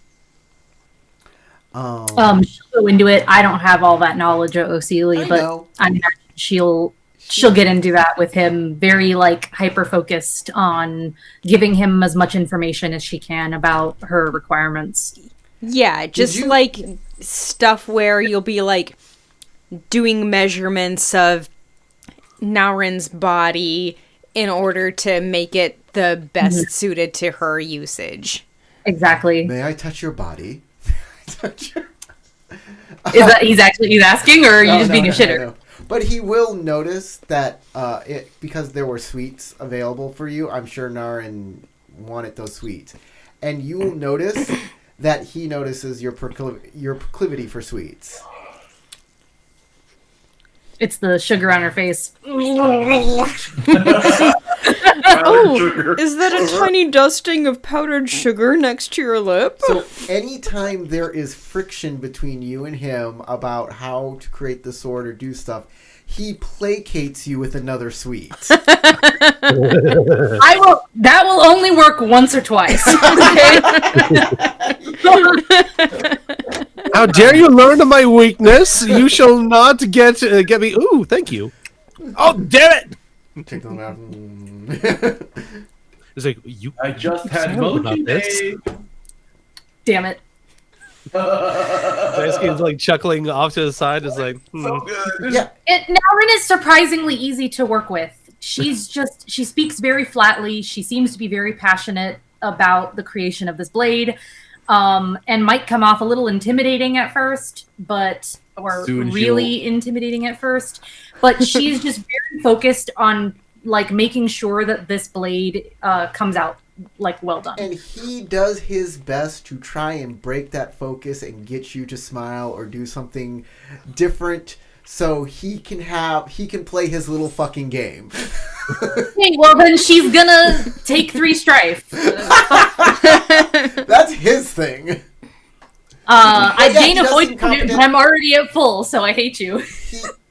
She'll go into it. I don't have all that knowledge of Osili, but know. I imagine she'll get into that with him, very like hyper focused on giving him as much information as she can about her requirements. Yeah, just like stuff where you'll be like doing measurements of Naurin's body in order to make it the best suited to her usage. Exactly. May I touch your body? Is that he's asking, or are you just being a shitter? No. But he will notice that because there were sweets available for you, I'm sure Naurin wanted those sweets. And you will notice that he notices your proclivity for sweets. It's the sugar on her face. Oh, is that a tiny dusting of powdered sugar next to your lip? So anytime there is friction between you and him about how to create the sword or do stuff, he placates you with another sweet. That will only work once or twice. Okay? How dare you learn of my weakness? You shall not get me. Ooh, thank you. Oh, damn it! Take them out. It's like you. I just had about Mochi this. Day. Damn it. Daisuke's like chuckling off to the side. Is like, So good. Yeah. Naurin is surprisingly easy to work with. She speaks very flatly. She seems to be very passionate about the creation of this blade, and might come off a little intimidating at first, or Soon really intimidating at first. But she's just very focused on like making sure that this blade comes out like well done. And he does his best to try and break that focus and get you to smile or do something different so he can play his little fucking game. Okay, well then she's gonna take 3 strife. That's his thing. I yeah, gain he a does point seem point, competent. but I'm already at full, so I hate you.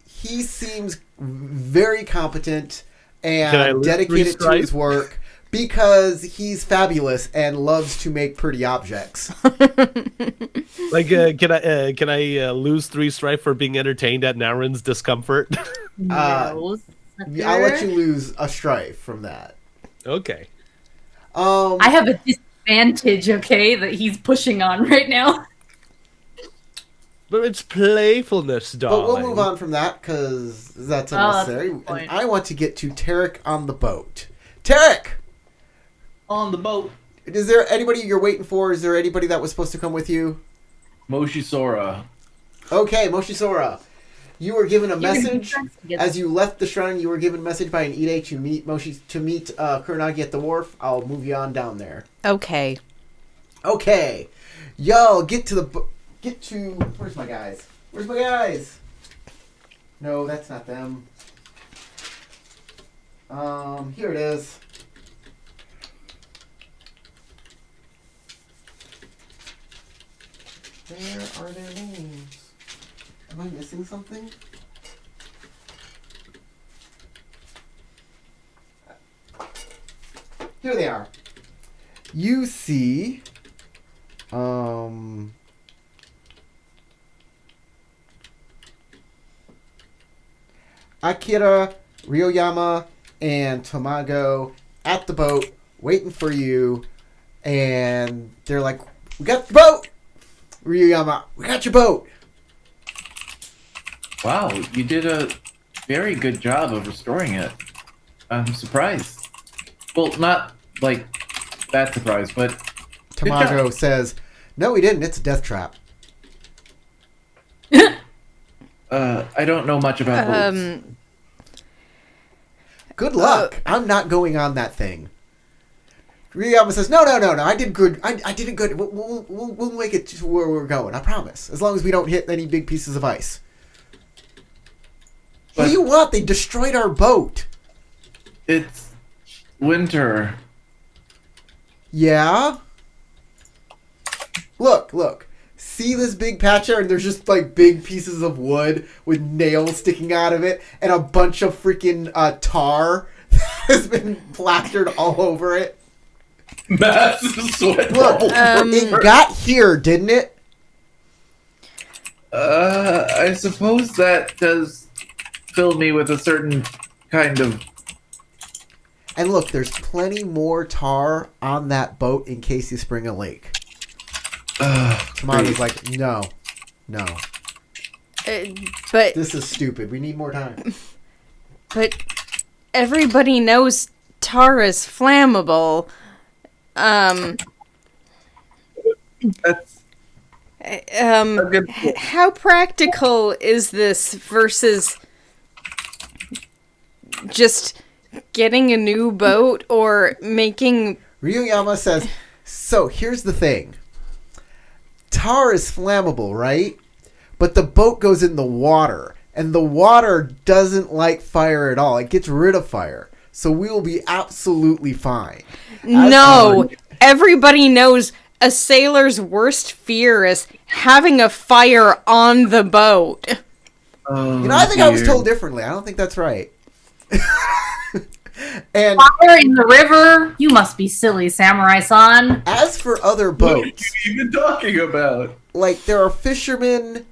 He seems very competent Can I and lose dedicated 3 to his stripe? work because he's fabulous and loves to make pretty objects. like, can I lose 3 strife for being entertained at Naurin's discomfort? No, I'll let you lose a strife from that. Okay. I have a disadvantage, okay, that he's pushing on right now. But it's playfulness, But darling. we'll move on from that because that's Oh, that's a unnecessary. good point. And I want to get to Tarek on the boat. Tarek! On the boat. Is there anybody you're waiting for? Is there anybody that was supposed to come with you? Moshisora. Okay, Moshisora. You were given a You're gonna be message friends together. as you left the shrine. You were given a message by an Ide to meet Kuronagi at the wharf. I'll move you on down there. Okay. Okay, y'all get to where's my guys? Where's my guys? No, that's not them. Here it is. Where are their names? Am I missing something? Here they are. You see, Akira, Ryoyama, and Tamago at the boat waiting for you, and they're like, "We got the boat, Ryoyama. We got your boat." Wow, you did a very good job of restoring it. I'm surprised. Well, not like that surprised, but good Tamago job. says, "No, we didn't. It's a death trap." I don't know much about boats. Good luck. I'm not going on that thing. Ryoyama says, "No. I did good. I did it good. We'll make it to where we're going. I promise. As long as we don't hit any big pieces of ice." What But- do you want? They destroyed our boat. It's winter. Yeah? Look. See this big patch there? And there's just like big pieces of wood with nails sticking out of it and a bunch of freaking tar that has been plastered all over it. Massive sweat Look, bubbles. it got here, didn't it? I suppose that does fill me with a certain kind of. And look, there's plenty more tar on that boat in case you spring a lake. Tamago's like, no. But This is stupid. We need more time. everybody knows tar is flammable. That's a good point. How practical is this versus just getting a new boat or making... Ryoyama says, so here's the thing. Tar is flammable, right? But the boat goes in the water. And the water doesn't like fire at all. It gets rid of fire. So we will be absolutely fine. No! Everybody knows a sailor's worst fear is having a fire on the boat. Oh, You know, I think I was dear. told differently. I don't think that's right. And Fire in the river? You must be silly, Samurai-san. as for other What are boats, you even talking about? like there are fishermen,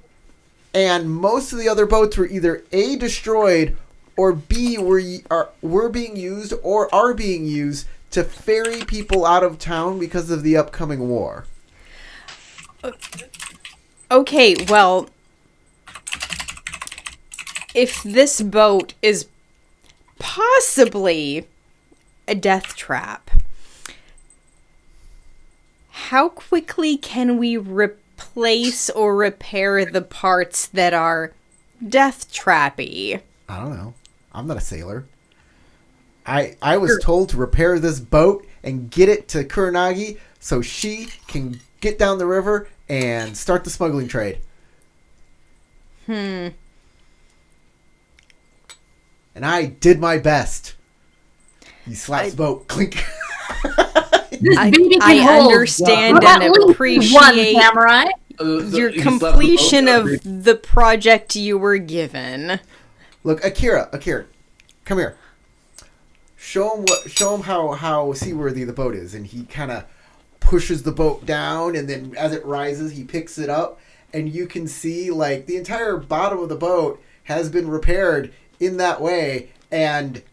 and most of the other boats were either A, destroyed, or B, were being used or are being used to ferry people out of town because of the upcoming war. Okay, well, if this boat is possibly a death trap, how quickly can we replace or repair the parts that are death trappy? I don't know. I'm not a sailor. I was told to repair this boat and get it to Kuronagi so she can get down the river and start the smuggling trade. And I did my best. He slaps the boat. Clink. This I baby can hold understand at and least appreciate one samurai. your You slapped the completion boat, of the project you were given. Look, Akira, come here. Show him how seaworthy the boat is, and he kind of pushes the boat down, and then as it rises, he picks it up, and you can see like the entire bottom of the boat has been repaired in that way, and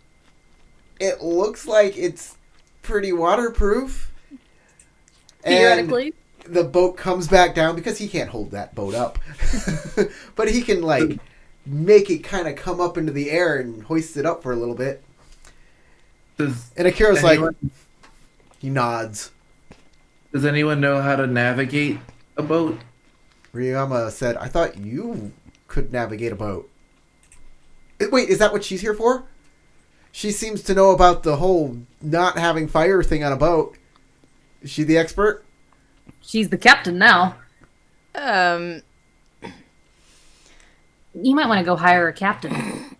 it looks like it's pretty waterproof. And Theoretically. the boat comes back down because he can't hold that boat up. But he can, like, make it kind of come up into the air and hoist it up for a little bit. And Akira's like, he nods. Does anyone know how to navigate a boat? Ryuyama said, I thought you could navigate a boat. Wait, is that what she's here for? She seems to know about the whole not having fire thing on a boat. Is she the expert? She's the captain now. Um, You might want to go hire a captain.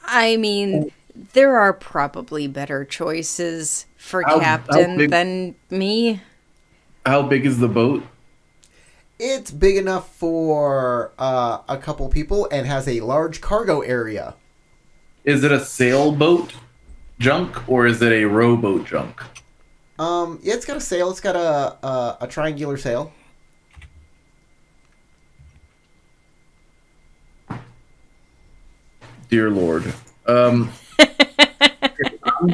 I mean, there are probably better choices for How captain big- than me. How big is the boat? It's big enough for a couple people and has a large cargo area. Is it a sailboat junk or is it a rowboat junk? Yeah, it's got a sail. It's got a triangular sail. Dear Lord. I'm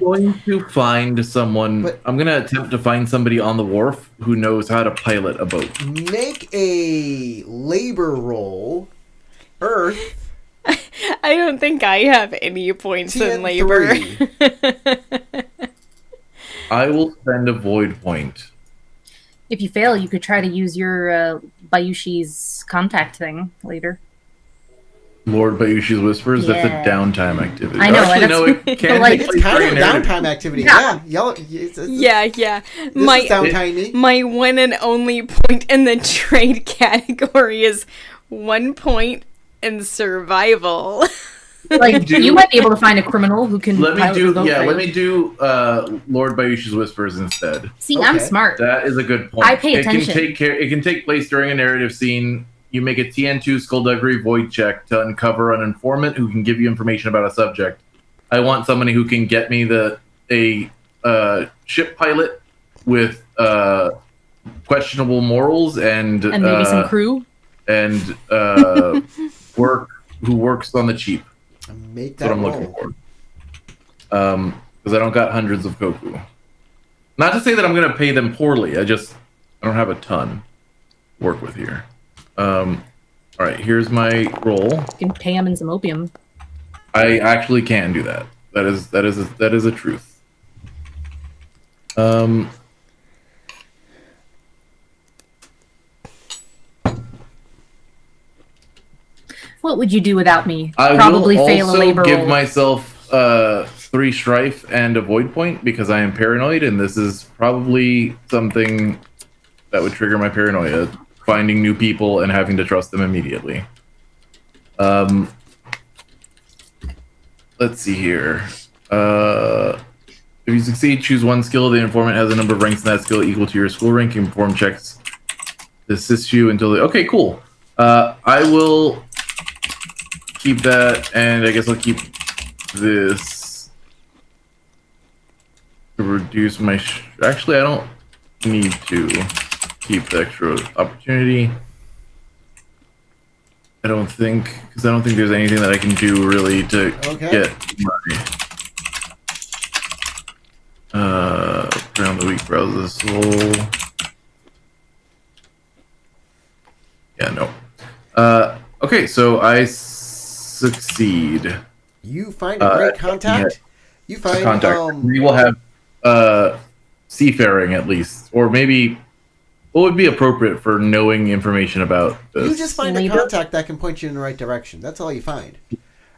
going to find someone. But- I'm going to attempt to find somebody on the wharf who knows how to pilot a boat. Make a labor roll. Earth. I don't think I have any points in labor. TN3. I will spend a void point. If you fail, you could try to use your Bayushi's contact thing later. Lord Bayushi's Whispers, Yeah. that's a downtime activity. I know, Actually, and no, that's- it can like, take It's place kind of during a narrative. downtime activity. Yeah. Yeah. Yeah. This My is downtime. my one and only point in the trade category is 1 point in survival. Like, do- you might be able to find a criminal who can Let me pilot the do, boat for let you. me do Lord Bayushi's Whispers instead. See, I'm Okay. smart. That is a good point. I pay attention. It can take place during a narrative scene. You make a TN2 skullduggery void check to uncover an informant who can give you information about a subject. I want somebody who can get me a ship pilot with questionable morals and Maybe some crew. and who works on the cheap. Make That's that what I'm roll. looking for. Because I don't got hundreds of koku. Not to say that I'm going to pay them poorly. I don't have a ton to work with here. All right, here's my roll. You can pay him in some opium. I actually can do that. That is a truth. What would you do without me? I Probably will fail a also labor give roll. myself 3 strife and a void point because I am paranoid, and this is probably something that would trigger my paranoia. Finding new people and having to trust them immediately. Let's see here. If you succeed, choose one skill. The informant has a number of ranks in that skill equal to your school rank. You can perform checks to assist you until okay, cool. I will keep that, and I guess I'll keep this to reduce my. Actually, I don't need to keep the extra opportunity. I don't think, because I don't think there's anything that I can do really to get my around the week browse the soul. Yeah, no. Okay, so I succeed. You find a great contact. You find Contact. We will have seafaring at least, or maybe what would be appropriate for knowing information about this. you just find a Labor? contact that can point you in the right direction. That's all you find.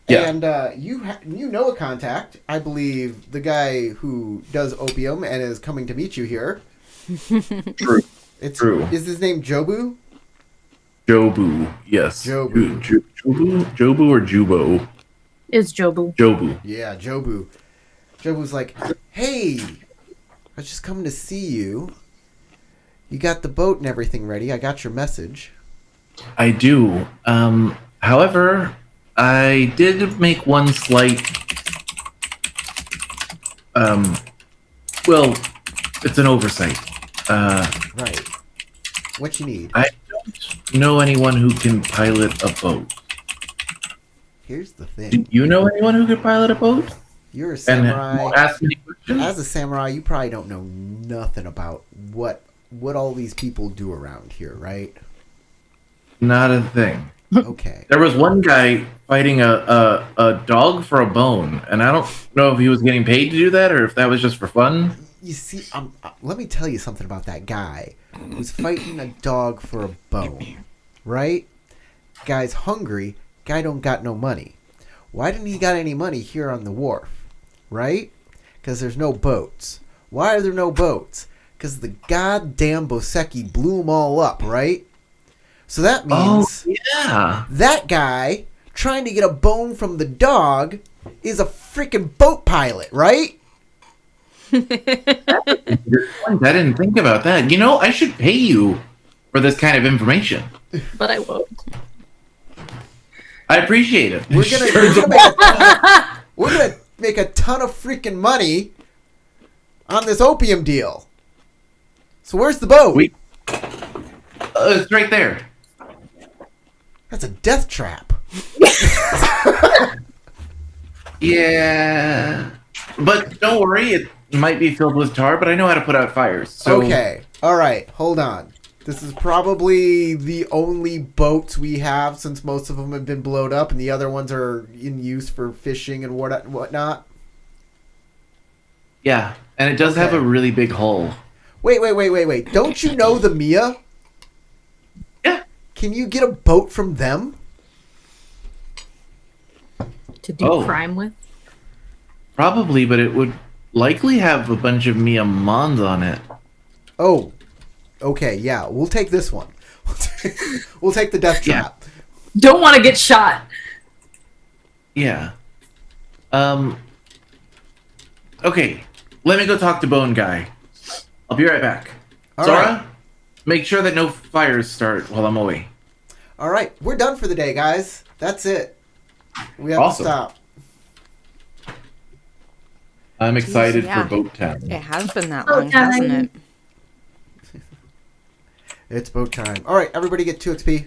Yeah. And you know a contact. I believe the guy who does opium and is coming to meet you here. True. It's True. Is his name Jobu? Jobu, yes. Jobu. Jobu or Jubo? Is Jobu. Jobu. Yeah, Jobu. Jobu's like, hey, I was just coming to see you. You got the boat and everything ready. I got your message. I do. However, I did make one slight. Well, it's an oversight. Right. What you need? I don't know anyone who can pilot a boat. Here's the Do thing. you know anyone who can pilot a boat? You're a And samurai. don't ask me questions as a samurai, you probably don't know nothing about what all these people do around here, right? Not a thing. Okay. There was one guy fighting a dog for a bone, and I don't know if he was getting paid to do that or if that was just for fun. You see, let me tell you something about that guy who's fighting a dog for a bone, right? Guy's hungry. Guy don't got no money. Why didn't he got any money here on the wharf, right? Because there's no boats. Why are there no boats? Because the goddamn Boseki blew them all up, right? So that means Yeah. that guy trying to get a bone from the dog is a freaking boat pilot, right? I didn't think about that. You know, I should pay you for this kind of information. But I won't. I appreciate it. We're gonna make a ton of freaking money on this opium deal. So where's the boat? It's right there. That's a death trap. Yeah. But don't worry, it might be filled with tar, but I know how to put out fires. So Okay. All right. Hold on. This is probably the only boats we have since most of them have been blown up and the other ones are in use for fishing and whatnot. Yeah, and it does have Okay. a really big hull. Wait. Don't you know the Mia? Yeah. Can you get a boat from them? To do Oh. crime with? Probably, but it would likely have a bunch of Miyamons on it. Oh. Okay, yeah. We'll take this one. We'll take the death Yeah. trap. Don't want to get shot. Yeah. Okay, let me go talk to Bone Guy. I'll be right back. All Zora, right. make sure that no fires start while I'm away. All right. We're done for the day, guys. That's it. We have Awesome. to stop. I'm excited yeah. for Boat Town. It has been that Oh, long, hasn't time. it? It's boat time. All right, everybody get 2 XP.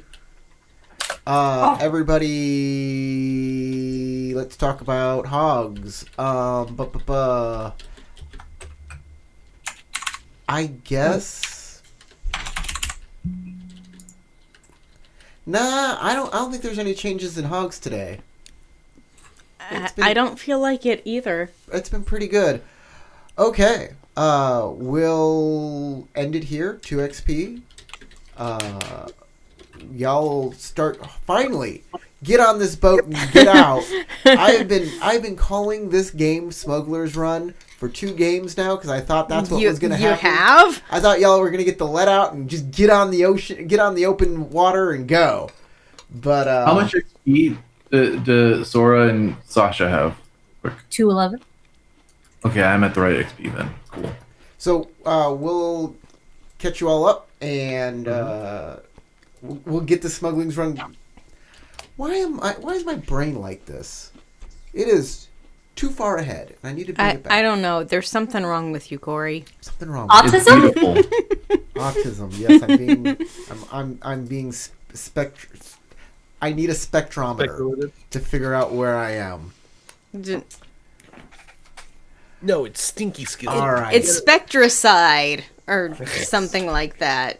Everybody, let's talk about hogs. I guess. Nah, I don't think there's any changes in hogs today. It's been- I don't feel like it either. It's been pretty good. Okay, we'll end it here. 2 XP. Y'all start finally get on this boat and get out. I've been calling this game Smuggler's Run for 2 games now because I thought that's what was going to happen. You have? I thought y'all were going to get the let out and just get on the ocean, get on the open water and go. But How much XP do Sora and Sasha have? 211. Okay, I'm at the right XP then. Cool. So we'll catch you all up and we'll get the smuggling's run. Why is my brain like this? It is too far ahead. I need to bring it back. I don't know. There's something wrong with you, Corey. Something wrong. Autism? It's beautiful. Autism. Yes, I'm being I need a spectrometer to figure out where I am. No, it's stinky skill. All right. It's Spectricide or something like that.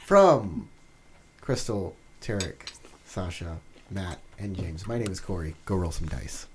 From Crystal, Tarek, Sasha, Matt, and James. My name is Corey. Go roll some dice.